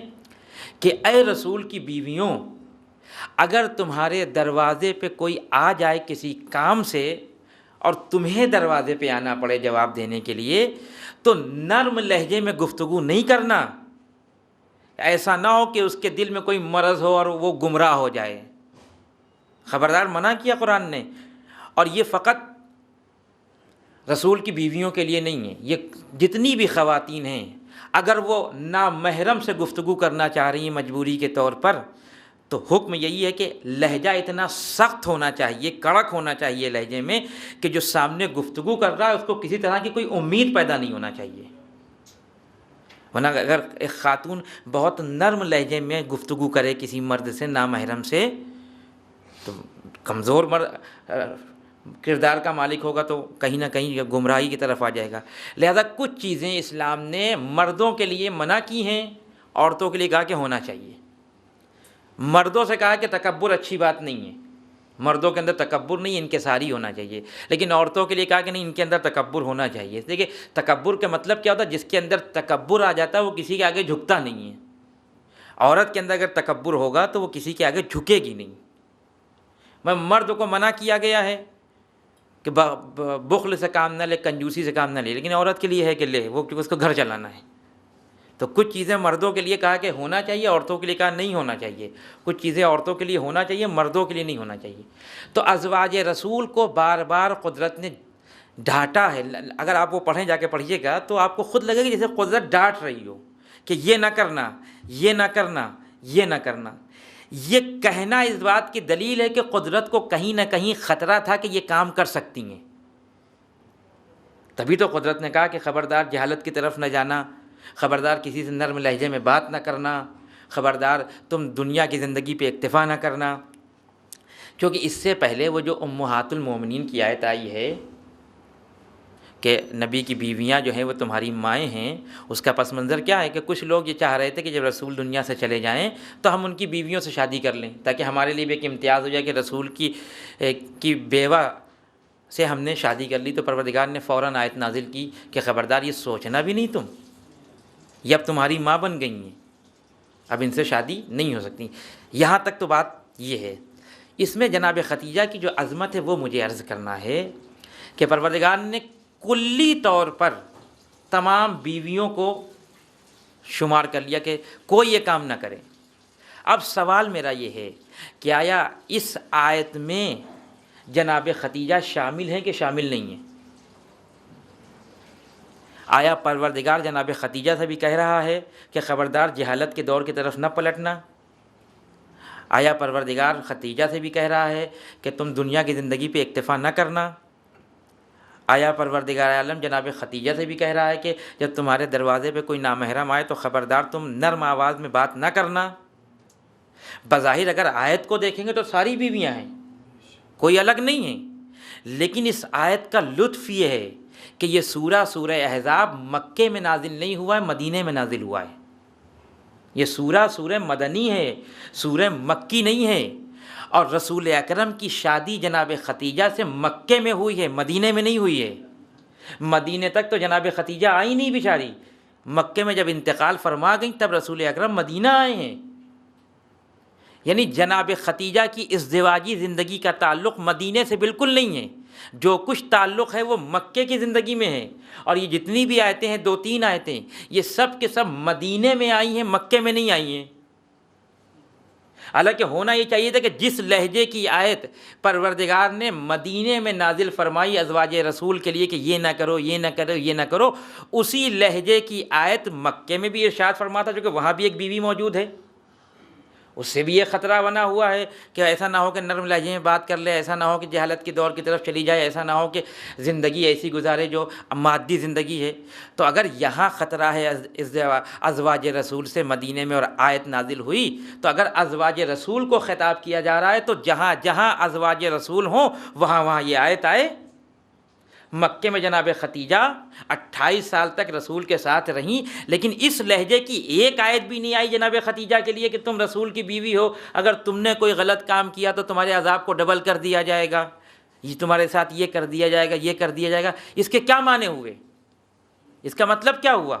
کہ اے رسول کی بیویوں، اگر تمہارے دروازے پہ کوئی آ جائے کسی کام سے اور تمہیں دروازے پہ آنا پڑے جواب دینے کے لیے، تو نرم لہجے میں گفتگو نہیں کرنا۔ ایسا نہ ہو کہ اس کے دل میں کوئی مرض ہو اور وہ گمراہ ہو جائے۔ خبردار منع کیا قرآن نے۔ اور یہ فقط رسول کی بیویوں کے لیے نہیں ہے، یہ جتنی بھی خواتین ہیں اگر وہ نامحرم سے گفتگو کرنا چاہ رہی ہیں مجبوری کے طور پر، تو حکم یہی ہے کہ لہجہ اتنا سخت ہونا چاہیے، کڑک ہونا چاہیے لہجے میں کہ جو سامنے گفتگو کر رہا ہے اس کو کسی طرح کی کوئی امید پیدا نہیں ہونا چاہیے۔ ورنہ اگر ایک خاتون بہت نرم لہجے میں گفتگو کرے کسی مرد سے نامحرم سے، تو کمزور کردار کا مالک ہوگا تو کہیں نہ کہیں گمراہی کی طرف آ جائے گا۔ لہذا کچھ چیزیں اسلام نے مردوں کے لیے منع کی ہیں، عورتوں کے لیے کہا کہ ہونا چاہیے۔ مردوں سے کہا کہ تکبر اچھی بات نہیں ہے، مردوں کے اندر تکبر نہیں، انکساری ہونا چاہیے، لیکن عورتوں کے لیے کہا کہ نہیں، ان کے اندر تکبر ہونا چاہیے۔ دیکھیے تکبر کا مطلب کیا ہوتا ہے؟ جس کے اندر تکبر آ جاتا ہے وہ کسی کے آگے جھکتا نہیں ہے۔ عورت کے اندر اگر تکبر ہوگا تو وہ کسی کے آگے جھکے گی نہیں۔ مرد کو منع کیا گیا ہے کہ بخل سے کام نہ لے، کنجوسی سے کام نہ لے، لیکن عورت کے لیے ہے کہ لے، وہ کیونکہ اس کو گھر چلانا ہے۔ تو کچھ چیزیں مردوں کے لیے کہا کہ ہونا چاہیے، عورتوں کے لیے کہا نہیں ہونا چاہیے۔ کچھ چیزیں عورتوں کے لیے ہونا چاہیے، مردوں کے لیے نہیں ہونا چاہیے۔ تو ازواج رسول کو بار بار قدرت نے ڈانٹا ہے۔ اگر آپ وہ پڑھیں، جا کے پڑھیے گا تو آپ کو خود لگے گا جیسے قدرت ڈانٹ رہی ہو کہ یہ نہ کرنا، یہ نہ کرنا، یہ نہ کرنا۔ یہ کہنا اس بات کی دلیل ہے کہ قدرت کو کہیں نہ کہیں خطرہ تھا کہ یہ کام کر سکتی ہیں، تبھی تو قدرت نے کہا کہ خبردار جہالت کی طرف نہ جانا، خبردار کسی سے نرم لہجے میں بات نہ کرنا، خبردار تم دنیا کی زندگی پہ اکتفا نہ کرنا۔ کیونکہ اس سے پہلے وہ جو امہات المومنین کی آیت آئی ہے کہ نبی کی بیویاں جو ہیں وہ تمہاری مائیں ہیں، اس کا پس منظر کیا ہے کہ کچھ لوگ یہ چاہ رہے تھے کہ جب رسول دنیا سے چلے جائیں تو ہم ان کی بیویوں سے شادی کر لیں، تاکہ ہمارے لیے بھی ایک امتیاز ہو جائے کہ رسول کی بیوہ سے ہم نے شادی کر لی۔ تو پروردگار نے فوراً آیت نازل کی کہ خبردار یہ سوچنا بھی نہیں تم، یہ اب تمہاری ماں بن گئی ہیں، اب ان سے شادی نہیں ہو سکتی۔ یہاں تک تو بات یہ ہے۔ اس میں جناب ختیجہ کی جو عظمت ہے وہ مجھے عرض کرنا ہے کہ پروردگار نے کلی طور پر تمام بیویوں کو شمار کر لیا کہ کوئی یہ کام نہ کرے۔ اب سوال میرا یہ ہے کہ آیا اس آیت میں جناب خدیجہ شامل ہیں کہ شامل نہیں ہیں؟ آیا پروردگار جناب خدیجہ سے بھی کہہ رہا ہے کہ خبردار جہالت کے دور کی طرف نہ پلٹنا؟ آیا پروردگار خدیجہ سے بھی کہہ رہا ہے کہ تم دنیا کی زندگی پہ اکتفا نہ کرنا؟ آیا پروردگار عالم جناب خدیجہ سے بھی کہہ رہا ہے کہ جب تمہارے دروازے پہ کوئی نامحرم آئے تو خبردار تم نرم آواز میں بات نہ کرنا؟ بظاہر اگر آیت کو دیکھیں گے تو ساری بیویاں ہیں، کوئی الگ نہیں ہیں، لیکن اس آیت کا لطف یہ ہے کہ یہ سورہ احزاب مکے میں نازل نہیں ہوا ہے، مدینے میں نازل ہوا ہے۔ یہ سورہ مدنی ہے، سورہ مکی نہیں ہے، اور رسول اکرم کی شادی جناب خدیجہ سے مکے میں ہوئی ہے، مدینے میں نہیں ہوئی ہے۔ مدینے تک تو جناب خدیجہ آئی نہیں بیچاری، مکے میں جب انتقال فرما گئیں تب رسول اکرم مدینہ آئے ہیں۔ یعنی جناب خدیجہ کی ازدواجی زندگی کا تعلق مدینے سے بالکل نہیں ہے، جو کچھ تعلق ہے وہ مکے کی زندگی میں ہے۔ اور یہ جتنی بھی آیتیں ہیں، 2-3 آیتیں، یہ سب کے سب مدینے میں آئی ہیں، مکے میں نہیں آئی ہیں۔ حالانکہ ہونا یہ چاہیے تھا کہ جس لہجے کی آیت پروردگار نے مدینے میں نازل فرمائی ازواج رسول کے لیے کہ یہ نہ کرو، یہ نہ کرو، یہ نہ کرو، اسی لہجے کی آیت مکے میں بھی ارشاد فرماتا، جو کہ وہاں بھی ایک بیوی موجود ہے، اس سے بھی یہ خطرہ بنا ہوا ہے کہ ایسا نہ ہو کہ نرم لہجے میں بات کر لے، ایسا نہ ہو کہ جہالت کی دور کی طرف چلی جائے، ایسا نہ ہو کہ زندگی ایسی گزارے جو مادی زندگی ہے۔ تو اگر یہاں خطرہ ہے ازواج رسول سے مدینے میں اور آیت نازل ہوئی، تو اگر ازواج رسول کو خطاب کیا جا رہا ہے تو جہاں جہاں ازواج رسول ہوں وہاں وہاں یہ آیت آئے۔ مکے میں جناب خدیجہ 28 سال تک رسول کے ساتھ رہیں، لیکن اس لہجے کی ایک آیت بھی نہیں آئی جناب خدیجہ کے لیے کہ تم رسول کی بیوی ہو، اگر تم نے کوئی غلط کام کیا تو تمہارے عذاب کو ڈبل کر دیا جائے گا، یہ تمہارے ساتھ یہ کر دیا جائے گا، یہ کر دیا جائے گا۔ اس کے کیا معنی ہوئے؟ اس کا مطلب کیا ہوا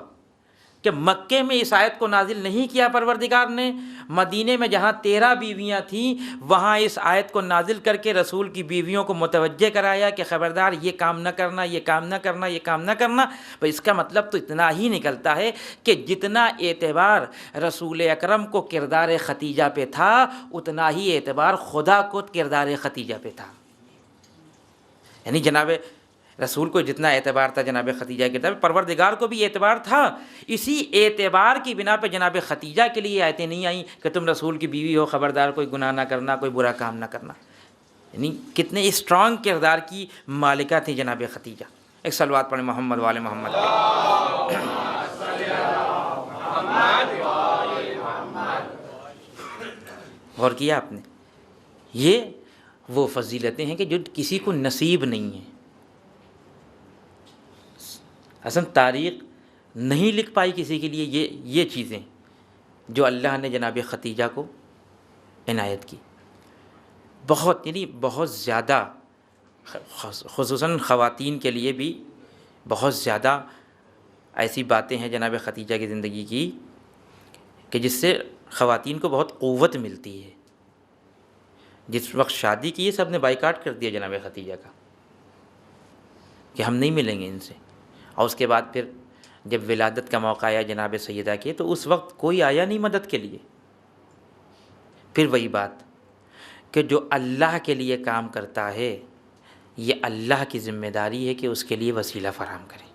کہ مکے میں اس آیت کو نازل نہیں کیا پروردگار نے، مدینے میں جہاں 13 بیویاں تھیں وہاں اس آیت کو نازل کر کے رسول کی بیویوں کو متوجہ کرایا کہ خبردار یہ کام نہ کرنا، یہ کام نہ کرنا، یہ کام نہ کرنا۔ اس کا مطلب تو اتنا ہی نکلتا ہے کہ جتنا اعتبار رسول اکرم کو کردار خدیجہ پہ تھا اتنا ہی اعتبار خدا کو کردار خدیجہ پہ تھا۔ یعنی جناب رسول کو جتنا اعتبار تھا جناب خدیجہ کے طرف، پروردگار کو بھی اعتبار تھا۔ اسی اعتبار کی بنا پہ جناب خدیجہ کے لیے آیتیں نہیں آئیں کہ تم رسول کی بیوی ہو، خبردار کوئی گناہ نہ کرنا، کوئی برا کام نہ کرنا۔ یعنی کتنے اسٹرانگ کردار کی مالکہ تھی جناب خدیجہ۔ ایک صلوات پڑھیں محمد وآل محمد پہ۔ غور کیا آپ نے؟ یہ وہ فضیلتیں ہیں کہ جو کسی کو نصیب نہیں ہیں۔ اصل تاریخ نہیں لکھ پائی کسی کے لیے یہ چیزیں جو اللہ نے جناب خدیجہ کو عنایت کی۔ بہت یعنی بہت زیادہ، خصوصاً خواتین کے لیے بھی بہت زیادہ ایسی باتیں ہیں جناب خدیجہ کی زندگی کی کہ جس سے خواتین کو بہت قوت ملتی ہے۔ جس وقت شادی کی سب نے بائیکاٹ کر دیا جناب خدیجہ کا کہ ہم نہیں ملیں گے ان سے، اور اس کے بعد پھر جب ولادت کا موقع آیا جناب سیدہ کے تو اس وقت کوئی آیا نہیں مدد کے لیے۔ پھر وہی بات کہ جو اللہ کے لیے کام کرتا ہے یہ اللہ کی ذمہ داری ہے کہ اس کے لیے وسیلہ فراہم کرے۔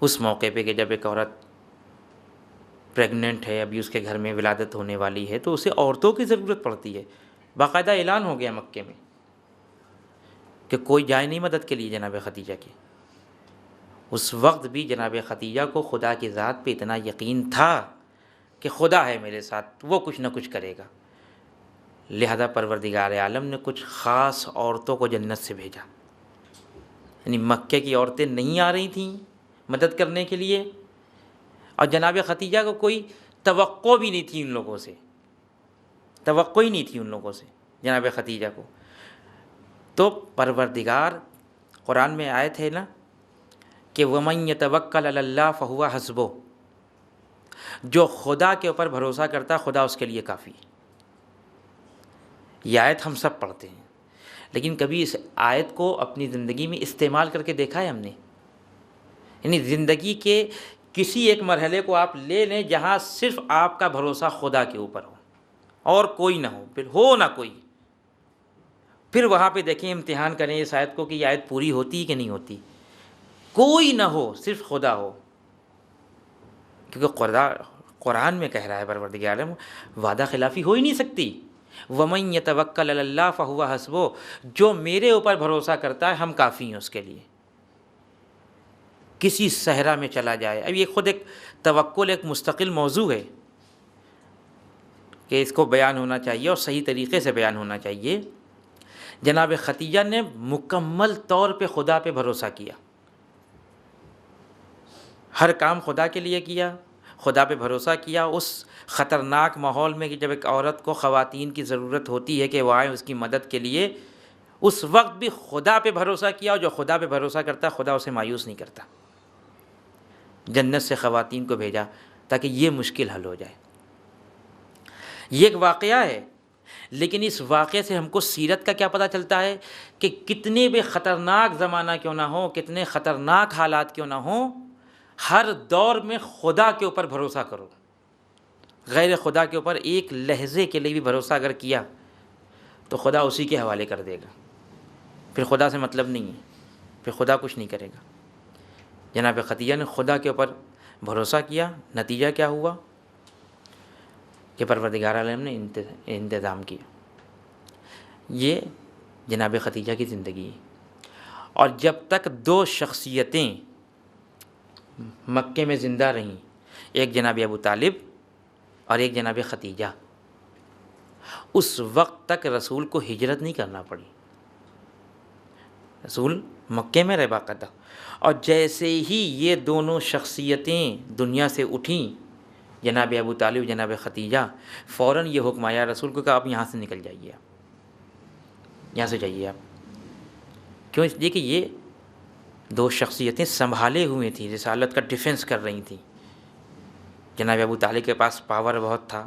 اس موقع پہ کہ جب ایک عورت پریگننٹ ہے، ابھی اس کے گھر میں ولادت ہونے والی ہے، تو اسے عورتوں کی ضرورت پڑتی ہے۔ باقاعدہ اعلان ہو گیا مکے میں کہ کوئی جائے نہیں مدد کے لیے جناب خدیجہ کی۔ اس وقت بھی جناب خدیجہ کو خدا کی ذات پہ اتنا یقین تھا کہ خدا ہے میرے ساتھ، وہ کچھ نہ کچھ کرے گا، لہذا پروردگار عالم نے کچھ خاص عورتوں کو جنت سے بھیجا۔ یعنی مکے کی عورتیں نہیں آ رہی تھیں مدد کرنے کے لیے، اور جناب خدیجہ کو کوئی توقع بھی نہیں تھی ان لوگوں سے، توقع ہی نہیں تھی ان لوگوں سے جناب خدیجہ کو۔ تو پروردگار، قرآن میں آیت ہے نا کہ وَمَن يَتَوَكَّلْ عَلَى اللَّهِ فَهُوَ حَسْبُهُ، جو خدا کے اوپر بھروسہ کرتا خدا اس کے لیے کافی ہے۔ یہ آیت ہم سب پڑھتے ہیں، لیکن کبھی اس آیت کو اپنی زندگی میں استعمال کر کے دیکھا ہے ہم نے؟ یعنی زندگی کے کسی ایک مرحلے کو آپ لے لیں جہاں صرف آپ کا بھروسہ خدا کے اوپر ہو اور کوئی نہ ہو، پھر ہو نہ کوئی، پھر وہاں پہ دیکھیں، امتحان کریں اس آیت کو کہ یہ آیت پوری ہوتی کہ نہیں ہوتی. کوئی نہ ہو، صرف خدا ہو، کیونکہ قرآن میں کہہ رہا ہے پروردگار عالم وعدہ خلافی ہو ہی نہیں سکتی. وَمَن يَتَوَكَّلْ عَلَى اللَّهِ فَهُوَ حَسْبُهُ، جو میرے اوپر بھروسہ کرتا ہے ہم کافی ہیں اس کے لیے. کسی صحرا میں چلا جائے، اب یہ خود ایک توکل ایک مستقل موضوع ہے کہ اس کو بیان ہونا چاہیے اور صحیح طریقے سے بیان ہونا چاہیے. جناب ختیجہ نے مکمل طور پہ خدا پہ بھروسہ کیا، ہر کام خدا کے لیے کیا، خدا پہ بھروسہ کیا. اس خطرناک ماحول میں کہ جب ایک عورت کو خواتین کی ضرورت ہوتی ہے کہ وہ آئیں اس کی مدد کے لیے، اس وقت بھی خدا پہ بھروسہ کیا، اور جو خدا پہ بھروسہ کرتا ہے خدا اسے مایوس نہیں کرتا. جنت سے خواتین کو بھیجا تاکہ یہ مشکل حل ہو جائے. یہ ایک واقعہ ہے، لیکن اس واقعے سے ہم کو سیرت کا کیا پتہ چلتا ہے کہ کتنے بھی خطرناک زمانہ کیوں نہ ہو، کتنے خطرناک حالات کیوں نہ ہوں، ہر دور میں خدا کے اوپر بھروسہ کرو. غیر خدا کے اوپر ایک لحظے کے لیے بھی بھروسہ اگر کیا تو خدا اسی کے حوالے کر دے گا، پھر خدا سے مطلب نہیں ہے، پھر خدا کچھ نہیں کرے گا. جناب ختیجہ نے خدا کے اوپر بھروسہ کیا، نتیجہ کیا ہوا کہ پروردگار عالم نے انتظام کیا. یہ جناب ختیجہ کی زندگی ہے. اور جب تک دو شخصیتیں مکے میں زندہ رہیں، ایک جناب ابو طالب اور ایک جناب ختیجہ، اس وقت تک رسول کو ہجرت نہیں کرنا پڑی. رسول مکے میں رہ باقاعدہ. اور جیسے ہی یہ دونوں شخصیتیں دنیا سے اٹھیں، جناب ابو طالب جناب ختیجہ، فوراً یہ حکم آیا رسول کو کہ آپ یہاں سے نکل جائیے، آپ یہاں سے جائیے. آپ کیوں؟ اس لیے کہ یہ دو شخصیتیں سنبھالے ہوئے تھیں، رسالت کا ڈیفنس کر رہی تھیں. جناب ابو طالب کے پاس پاور بہت تھا،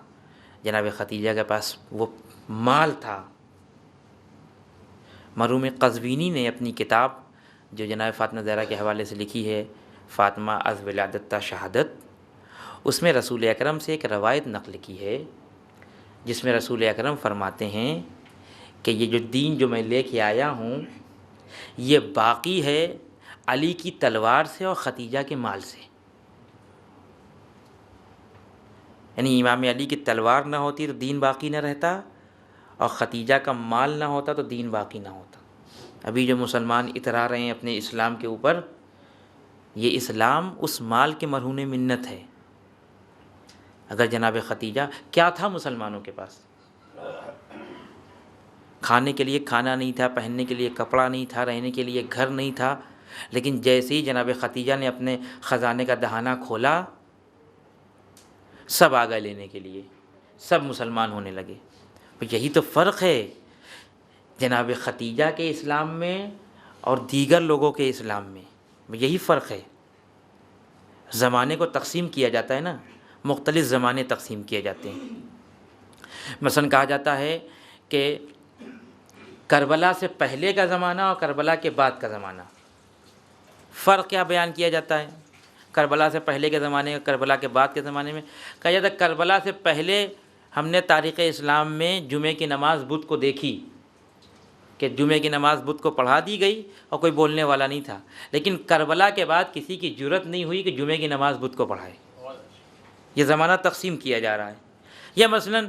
جناب ختیجہ کے پاس وہ مال تھا. مرحوم قزوینی نے اپنی کتاب جو جناب فاطمہ زہرا کے حوالے سے لکھی ہے، فاطمہ از ولادت تا شہادت، اس میں رسول اکرم سے ایک روایت نقل کی ہے جس میں رسول اکرم فرماتے ہیں کہ یہ جو دین جو میں لے کے آیا ہوں یہ باقی ہے علی کی تلوار سے اور ختیجہ کے مال سے. یعنی امام علی کی تلوار نہ ہوتی تو دین باقی نہ رہتا، اور ختیجہ کا مال نہ ہوتا تو دین باقی نہ ہوتا. ابھی جو مسلمان اترا رہے ہیں اپنے اسلام کے اوپر، یہ اسلام اس مال کے مرہون منت ہے. اگر جناب ختیجہ کیا تھا مسلمانوں کے پاس؟ کھانے کے لیے کھانا نہیں تھا، پہننے کے لیے کپڑا نہیں تھا، رہنے کے لیے گھر نہیں تھا. لیکن جیسے ہی جناب ختیجہ نے اپنے خزانے کا دہانہ کھولا، سب آ گئے لینے کے لیے، سب مسلمان ہونے لگے. یہی تو فرق ہے جناب ختیجہ کے اسلام میں اور دیگر لوگوں کے اسلام میں، یہی فرق ہے. زمانے کو تقسیم کیا جاتا ہے نا، مختلف زمانے تقسیم کیے جاتے ہیں. مثلا کہا جاتا ہے کہ کربلا سے پہلے کا زمانہ اور کربلا کے بعد کا زمانہ. فرق کیا بیان کیا جاتا ہے؟ کربلا سے پہلے کے زمانے اور کربلا کے بعد کے زمانے میں کہا جاتا ہے کربلا سے پہلے ہم نے تاریخ اسلام میں جمعے کی نماز بدھ کو دیکھی کہ جمعے کی نماز بدھ کو پڑھا دی گئی اور کوئی بولنے والا نہیں تھا. لیکن کربلا کے بعد کسی کی جرت نہیں ہوئی کہ جمعے کی نماز بدھ کو پڑھائے. یہ زمانہ تقسیم کیا جا رہا ہے. یا مثلا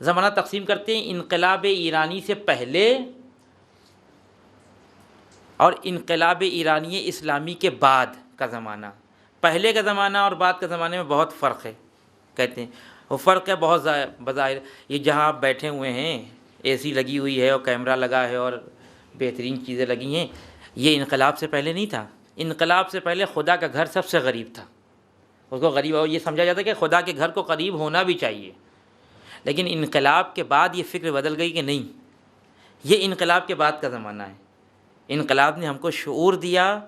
زمانہ تقسیم کرتے ہیں انقلاب ایرانی سے پہلے اور انقلاب ایرانی اسلامی کے بعد کا زمانہ. پہلے کا زمانہ اور بعد کا زمانے میں بہت فرق ہے. کہتے ہیں وہ فرق ہے بہت بظاہر. یہ جہاں آپ بیٹھے ہوئے ہیں اے سی لگی ہوئی ہے اور کیمرہ لگا ہے اور بہترین چیزیں لگی ہیں، یہ انقلاب سے پہلے نہیں تھا. انقلاب سے پہلے خدا کا گھر سب سے غریب تھا. اس کو غریب اور یہ سمجھا جاتا ہے کہ خدا کے گھر کو قریب ہونا بھی چاہیے. لیکن انقلاب کے بعد یہ فکر بدل گئی کہ نہیں، یہ انقلاب کے بعد کا زمانہ ہے. انقلاب نے ہم کو شعور دیا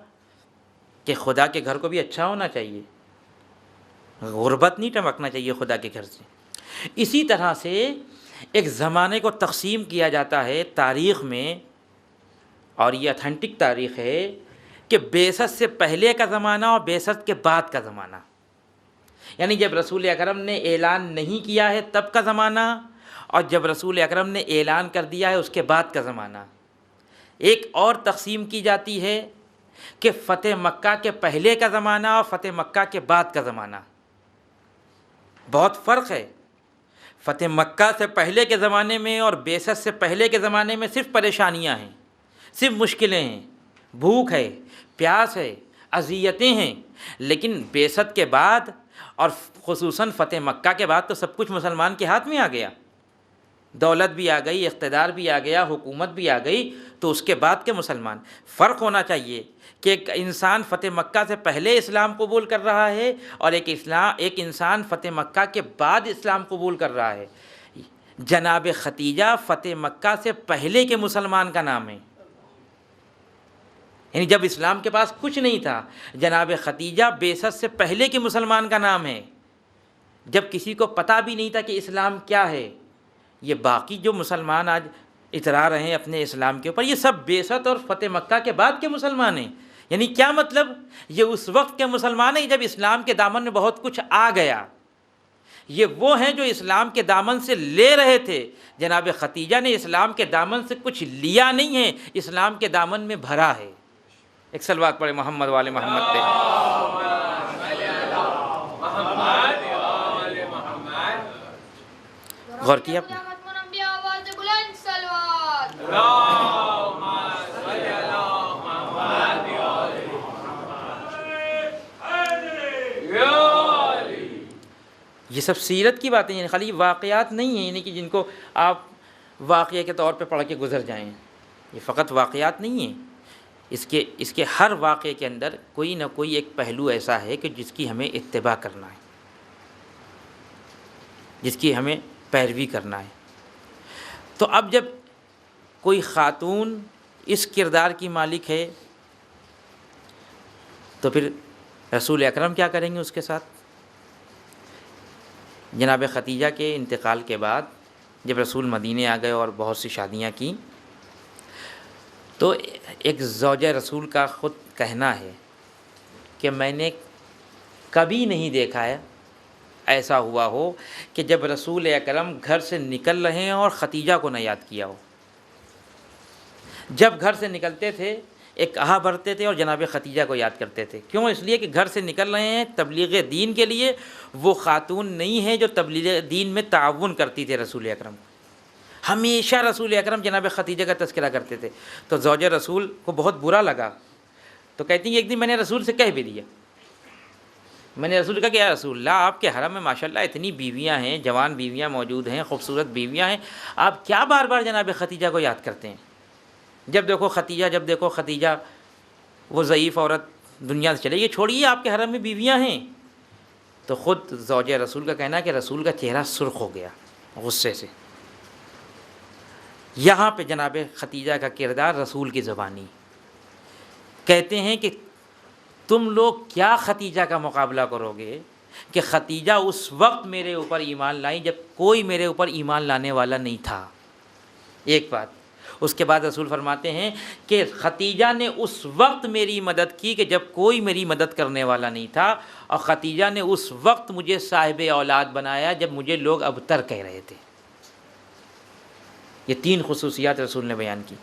کہ خدا کے گھر کو بھی اچھا ہونا چاہیے، غربت نہیں ٹمکنا چاہیے خدا کے گھر سے. اسی طرح سے ایک زمانے کو تقسیم کیا جاتا ہے تاریخ میں، اور یہ اتھینٹک تاریخ ہے کہ بعثت سے پہلے کا زمانہ اور بعثت کے بعد کا زمانہ. یعنی جب رسول اکرم نے اعلان نہیں کیا ہے تب کا زمانہ، اور جب رسول اکرم نے اعلان کر دیا ہے اس کے بعد کا زمانہ۔ ایک اور تقسیم کی جاتی ہے کہ فتح مکہ کے پہلے کا زمانہ اور فتح مکہ کے بعد کا زمانہ، بہت فرق ہے۔ فتح مکہ سے پہلے کے زمانے میں اور بعثت سے پہلے کے زمانے میں صرف پریشانیاں ہیں، صرف مشکلیں ہیں، بھوک ہے، پیاس ہے، اذیتیں ہیں، لیکن بعثت کے بعد اور خصوصاً فتح مکہ کے بعد تو سب کچھ مسلمان کے ہاتھ میں آ گیا، دولت بھی آ گئی، اقتدار بھی آ گیا، حکومت بھی آ گئی، تو اس کے بعد کے مسلمان۔ فرق ہونا چاہیے کہ ایک انسان فتح مکہ سے پہلے اسلام قبول کر رہا ہے اور ایک انسان فتح مکہ کے بعد اسلام قبول کر رہا ہے۔ جناب ختیجہ فتح مکہ سے پہلے کے مسلمان کا نام ہے، یعنی جب اسلام کے پاس کچھ نہیں تھا، جناب ختیجہ بعثت سے پہلے کے مسلمان کا نام ہے، جب کسی کو پتہ بھی نہیں تھا کہ اسلام کیا ہے۔ یہ باقی جو مسلمان آج اترا رہے ہیں اپنے اسلام کے اوپر، یہ سب بعثت اور فتح مکہ کے بعد کے مسلمان ہیں۔ یعنی کیا مطلب؟ یہ اس وقت کے مسلمان ہیں جب اسلام کے دامن میں بہت کچھ آ گیا۔ یہ وہ ہیں جو اسلام کے دامن سے لے رہے تھے۔ جناب ختیجہ نے اسلام کے دامن سے کچھ لیا نہیں ہے، اسلام کے دامن میں بھرا ہے۔ ایک صلوات پڑھے محمد والے محمد پہ۔ غور کیا آپ نے؟ یہ سب سیرت کی باتیں ہیں، خالی واقعات نہیں ہیں، یعنی کہ جن کو آپ واقعے کے طور پہ پڑھ کے گزر جائیں۔ یہ فقط واقعات نہیں ہیں، اس کے ہر واقعے کے اندر کوئی نہ کوئی ایک پہلو ایسا ہے کہ جس کی ہمیں اتباع کرنا ہے، جس کی ہمیں پیروی کرنا ہے۔ تو اب جب کوئی خاتون اس کردار کی مالک ہے تو پھر رسول اکرم کیا کریں گے اس کے ساتھ؟ جناب ختیجہ کے انتقال کے بعد جب رسول مدینے آ گئے اور بہت سی شادیاں کیں، تو ایک زوجہ رسول کا خود کہنا ہے کہ میں نے کبھی نہیں دیکھا ہے ایسا ہوا ہو کہ جب رسول اکرم گھر سے نکل رہے ہیں اور ختیجہ کو نہ یاد کیا ہو۔ جب گھر سے نکلتے تھے ایک آہ بھرتے تھے اور جناب ختیجہ کو یاد کرتے تھے۔ کیوں؟ اس لیے کہ گھر سے نکل رہے ہیں تبلیغ دین کے لیے، وہ خاتون نہیں ہے جو تبلیغ دین میں تعاون کرتی تھے رسول اکرم کو۔ ہمیشہ رسول اکرم جناب ختیجہ کا تذکرہ کرتے تھے، تو زوجہ رسول کو بہت برا لگا، تو کہتی ہیں ایک دن میں نے رسول سے کہہ بھی دیا، میں نے رسول کہا کہ یا رسول اللہ، آپ کے حرم میں ماشاءاللہ اتنی بیویاں ہیں، جوان بیویاں موجود ہیں، خوبصورت بیویاں ہیں، آپ کیا بار بار جناب ختیجہ کو یاد کرتے ہیں؟ جب دیکھو ختیجہ، وہ ضعیف عورت دنیا سے چلے گئی، چھوڑیے، آپ کے حرم میں بیویاں ہیں۔ تو خود زوجہ رسول کا کہنا ہے کہ رسول کا چہرہ سرخ ہو گیا غصے سے۔ یہاں پہ جناب ختیجہ کا کردار رسول کی زبانی، کہتے ہیں کہ تم لوگ کیا ختیجہ کا مقابلہ کرو گے کہ ختیجہ اس وقت میرے اوپر ایمان لائیں جب کوئی میرے اوپر ایمان لانے والا نہیں تھا۔ ایک بات۔ اس کے بعد رسول فرماتے ہیں کہ ختیجہ نے اس وقت میری مدد کی کہ جب کوئی میری مدد کرنے والا نہیں تھا، اور ختیجہ نے اس وقت مجھے صاحب اولاد بنایا جب مجھے لوگ ابتر کہہ رہے تھے۔ یہ 3 خصوصیات رسول نے بیان کی،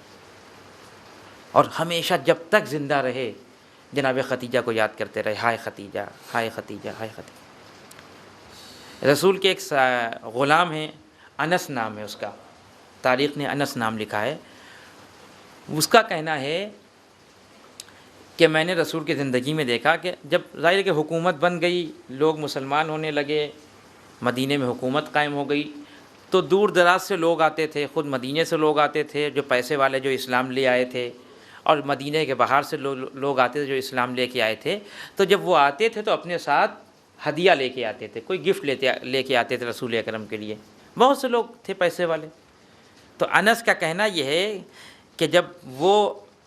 اور ہمیشہ جب تک زندہ رہے جناب ختیجہ کو یاد کرتے رہے، ہائے ختیجہ، ہائے ختیجہ، ہائے ختیجہ۔ رسول کے ایک غلام ہیں، انس نام ہے اس کا، تاریخ نے انس نام لکھا ہے۔ اس کا کہنا ہے کہ میں نے رسول کی زندگی میں دیکھا کہ جب ظاہر ہے کہ حکومت بن گئی، لوگ مسلمان ہونے لگے، مدینے میں حکومت قائم ہو گئی، تو دور دراز سے لوگ آتے تھے، خود مدینے سے لوگ آتے تھے جو پیسے والے، جو اسلام لے آئے تھے، اور مدینے کے باہر سے لوگ آتے تھے جو اسلام لے کے آئے تھے۔ تو جب وہ آتے تھے تو اپنے ساتھ ہدیہ لے کے آتے تھے، کوئی گفٹ لے کے آتے تھے رسول اکرم کے لیے۔ بہت سے لوگ تھے پیسے والے۔ تو انس کا کہنا یہ ہے کہ جب وہ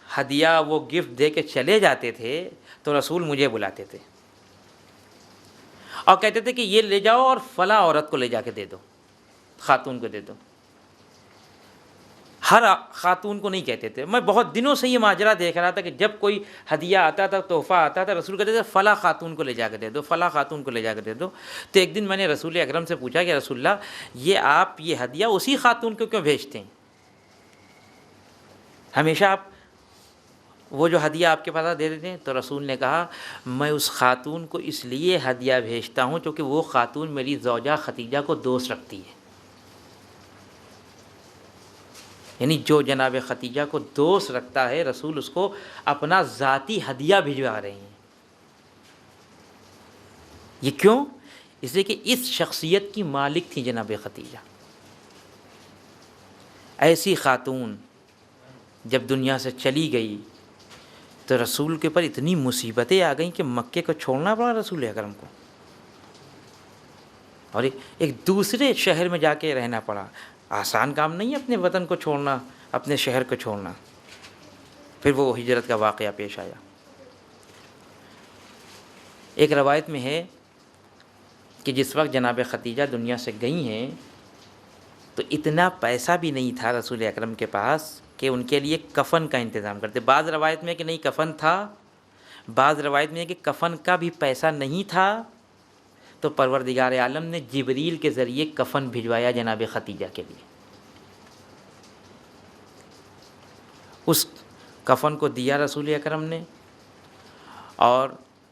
ہدیہ، وہ گفٹ دے کے چلے جاتے تھے تو رسول مجھے بلاتے تھے اور کہتے تھے کہ یہ لے جاؤ اور فلاں عورت کو لے جا کے دے دو، خاتون کو دے دو۔ ہر خاتون کو نہیں کہتے تھے. میں بہت دنوں سے یہ ماجرا دیکھ رہا تھا کہ جب کوئی ہدیہ آتا تھا، تحفہ آتا تھا، رسول کہتے تھے فلاں خاتون کو لے جا کے دے دو، فلاں خاتون کو لے جا کے دے دو. تو ایک دن میں نے رسول اکرم سے پوچھا کہ رسول اللہ، یہ آپ یہ ہدیہ اسی خاتون کو کیوں بھیجتے ہیں؟ ہمیشہ آپ وہ جو ہدیہ آپ کے پاس دے دیتے ہیں. تو رسول نے کہا میں اس خاتون کو اس لیے ہدیہ بھیجتا ہوں کیونکہ وہ خاتون میری زوجہ خدیجہ کو دوست رکھتی ہے. یعنی جو جناب خدیجہ کو دوست رکھتا ہے، رسول اس کو اپنا ذاتی ہدیہ بھجوا رہے ہیں. یہ کیوں؟ اس لیے کہ اس شخصیت کی مالک تھی جناب خدیجہ. ایسی خاتون جب دنیا سے چلی گئی تو رسول کے اوپر اتنی مصیبتیں آ گئیں کہ مکے کو چھوڑنا پڑا رسول اکرم کو، اور ایک دوسرے شہر میں جا کے رہنا پڑا. آسان کام نہیں ہے اپنے وطن کو چھوڑنا، اپنے شہر کو چھوڑنا. پھر وہ ہجرت کا واقعہ پیش آیا. ایک روایت میں ہے کہ جس وقت جناب خدیجہ دنیا سے گئی ہیں تو اتنا پیسہ بھی نہیں تھا رسول اکرم کے پاس کہ ان کے لیے کفن کا انتظام کرتے. بعض روایت میں کہ نہیں کفن تھا، بعض روایت میں کہ کفن کا بھی پیسہ نہیں تھا. تو پروردگار عالم نے جبریل کے ذریعے کفن بھجوایا جناب خدیجہ کے لیے. اس کفن کو دیا رسول اکرم نے اور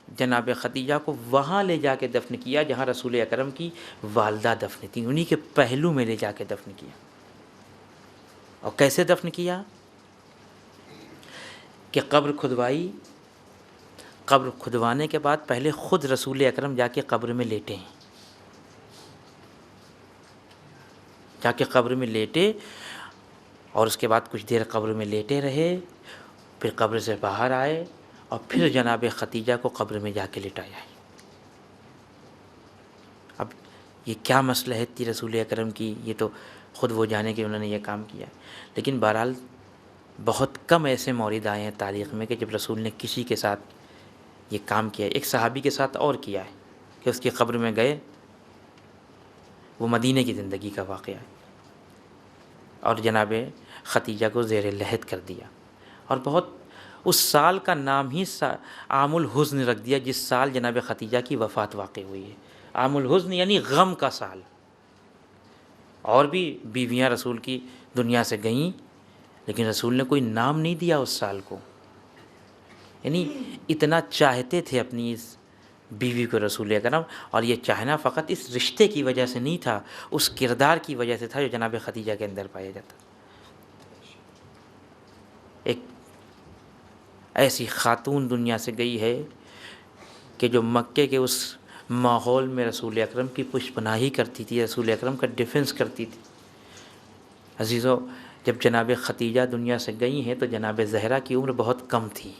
جناب خدیجہ کو وہاں لے جا کے دفن کیا جہاں رسول اکرم کی والدہ دفن تھی. انہی کے پہلو میں لے جا کے دفن کیا. اور کیسے دفن کیا؟ کہ قبر کھدوائی. قبر کھدوانے کے بعد پہلے خود رسول اکرم جا کے قبر میں لیٹے ہیں، جا کے قبر میں لیٹے اور اس کے بعد کچھ دیر قبر میں لیٹے رہے. پھر قبر سے باہر آئے اور پھر جناب خدیجہ کو قبر میں جا کے لٹایا. اب یہ کیا مصلحت تھی رسول اکرم کی، یہ تو خود وہ جانے کہ انہوں نے یہ کام کیا. لیکن بہرحال بہت کم ایسے مورد آئے ہیں تاریخ میں کہ جب رسول نے کسی کے ساتھ یہ کام کیا ہے. ایک صحابی کے ساتھ اور کیا ہے کہ اس کی قبر میں گئے. وہ مدینہ کی زندگی کا واقعہ ہے. اور جناب خدیجہ کو زیر لحد کر دیا. اور بہت اس سال کا نام ہی عام الحزن رکھ دیا جس سال جناب خدیجہ کی وفات واقع ہوئی ہے. عام الحزن یعنی غم کا سال. اور بھی بیویاں رسول کی دنیا سے گئیں لیکن رسول نے کوئی نام نہیں دیا اس سال کو. یعنی اتنا چاہتے تھے اپنی اس بیوی کو رسول اکرم. اور یہ چاہنا فقط اس رشتے کی وجہ سے نہیں تھا، اس کردار کی وجہ سے تھا جو جناب خدیجہ کے اندر پایا جاتا. ایک ایسی خاتون دنیا سے گئی ہے کہ جو مکے کے اس ماحول میں رسول اکرم کی پشت پناہی کرتی تھی، رسول اکرم کا ڈیفنس کرتی تھی. عزیزو، جب جناب خدیجہ دنیا سے گئی ہیں تو جناب زہرا کی عمر بہت کم تھی،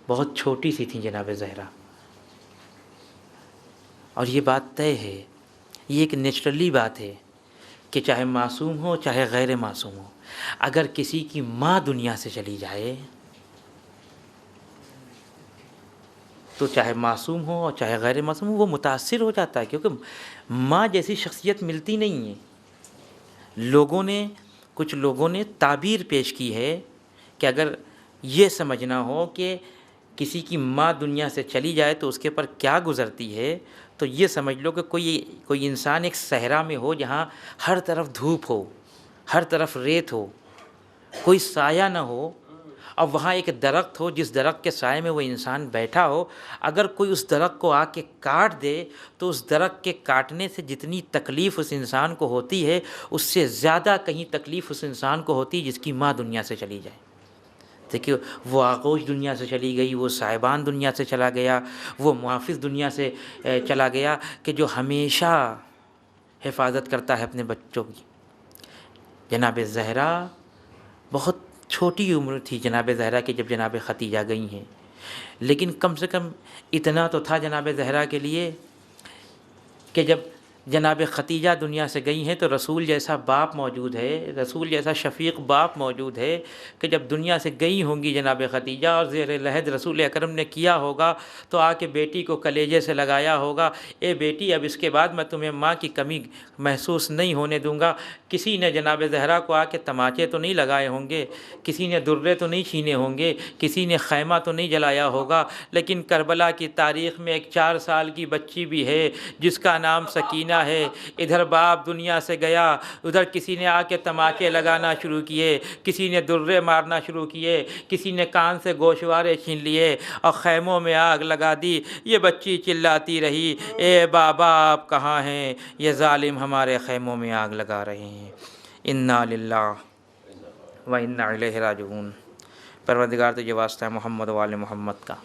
بہت چھوٹی سی تھیں جناب زہرا. اور یہ بات طے ہے، یہ ایک نیچرلی بات ہے کہ چاہے معصوم ہو چاہے غیر معصوم ہو، اگر کسی کی ماں دنیا سے چلی جائے تو چاہے معصوم ہو اور چاہے غیر معصوم ہو وہ متاثر ہو جاتا ہے. کیونکہ ماں جیسی شخصیت ملتی نہیں ہے. کچھ لوگوں نے تعبیر پیش کی ہے کہ اگر یہ سمجھنا ہو کہ کسی کی ماں دنیا سے چلی جائے تو اس کے پر کیا گزرتی ہے، تو یہ سمجھ لو کہ کوئی انسان ایک صحرا میں ہو جہاں ہر طرف دھوپ ہو، ہر طرف ریت ہو، کوئی سایہ نہ ہو، اور وہاں ایک درخت ہو جس درخت کے سائے میں وہ انسان بیٹھا ہو. اگر کوئی اس درخت کو آ کے کاٹ دے تو اس درخت کے کاٹنے سے جتنی تکلیف اس انسان کو ہوتی ہے اس سے زیادہ کہیں تکلیف اس انسان کو ہوتی ہے جس کی ماں دنیا سے چلی جائے. دیکھیے، وہ آغوش دنیا سے چلی گئی، وہ صاحبان دنیا سے چلا گیا، وہ محافظ دنیا سے چلا گیا کہ جو ہمیشہ حفاظت کرتا ہے اپنے بچوں کی. جناب زہرا بہت چھوٹی عمر تھی جناب زہرا کی جب جناب خدیجہ گئی ہیں، لیکن کم سے کم اتنا تو تھا جناب زہرا کے لیے کہ جب جناب ختیجہ دنیا سے گئی ہیں تو رسول جیسا باپ موجود ہے، رسول جیسا شفیق باپ موجود ہے کہ جب دنیا سے گئی ہوں گی جناب ختیجہ اور زیر لحد رسول اکرم نے کیا ہوگا تو آ کے بیٹی کو کلیجے سے لگایا ہوگا، اے بیٹی اب اس کے بعد میں تمہیں ماں کی کمی محسوس نہیں ہونے دوں گا۔ کسی نے جناب زہرا کو آ کے تماچے تو نہیں لگائے ہوں گے، کسی نے درے تو نہیں چھینے ہوں گے، کسی نے خیمہ تو نہیں جلایا ہوگا، لیکن کربلا کی تاریخ میں ایک 4 سال کی بچی بھی ہے جس کا نام سکینہ ہے۔ ادھر باپ دنیا سے گیا، ادھر کسی نے آ کے تماچے لگانا شروع کیے، کسی نے درے مارنا شروع کیے، کسی نے کان سے گوشوارے چھین لیے اور خیموں میں آگ لگا دی۔ یہ بچی چلاتی رہی، اے بابا آپ کہاں ہیں؟ یہ ظالم ہمارے خیموں میں آگ لگا رہے ہیں۔ انا للہ و انا الیہ راجعون۔ پروردگار تجھے واسطہ ہے محمد و آل محمد کا،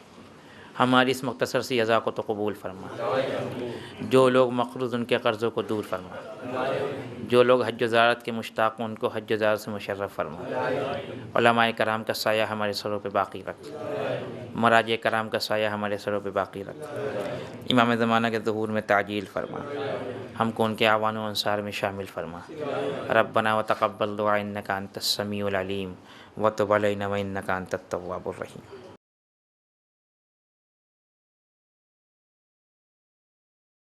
ہماری اس مختصر سی اذا کو تو قبول فرما، جو لوگ مقروض ان کے قرضوں کو دور فرما، جو لوگ حج و زیارت کے مشتاق ہیں ان کو حج و زیارت سے مشرف فرما، علماء کرام کا سایہ ہمارے سروں پہ باقی رکھ، مراجع کرام کا سایہ ہمارے سروں پہ باقی رکھ، امام زمانہ کے ظہور میں تعجیل فرما، ہم کو ان کے اعوان و انصار میں شامل فرما۔ ربنا وتقبل دعاء انک انت السمیع العلیم وتب علینا وانک انت التواب الرحیم۔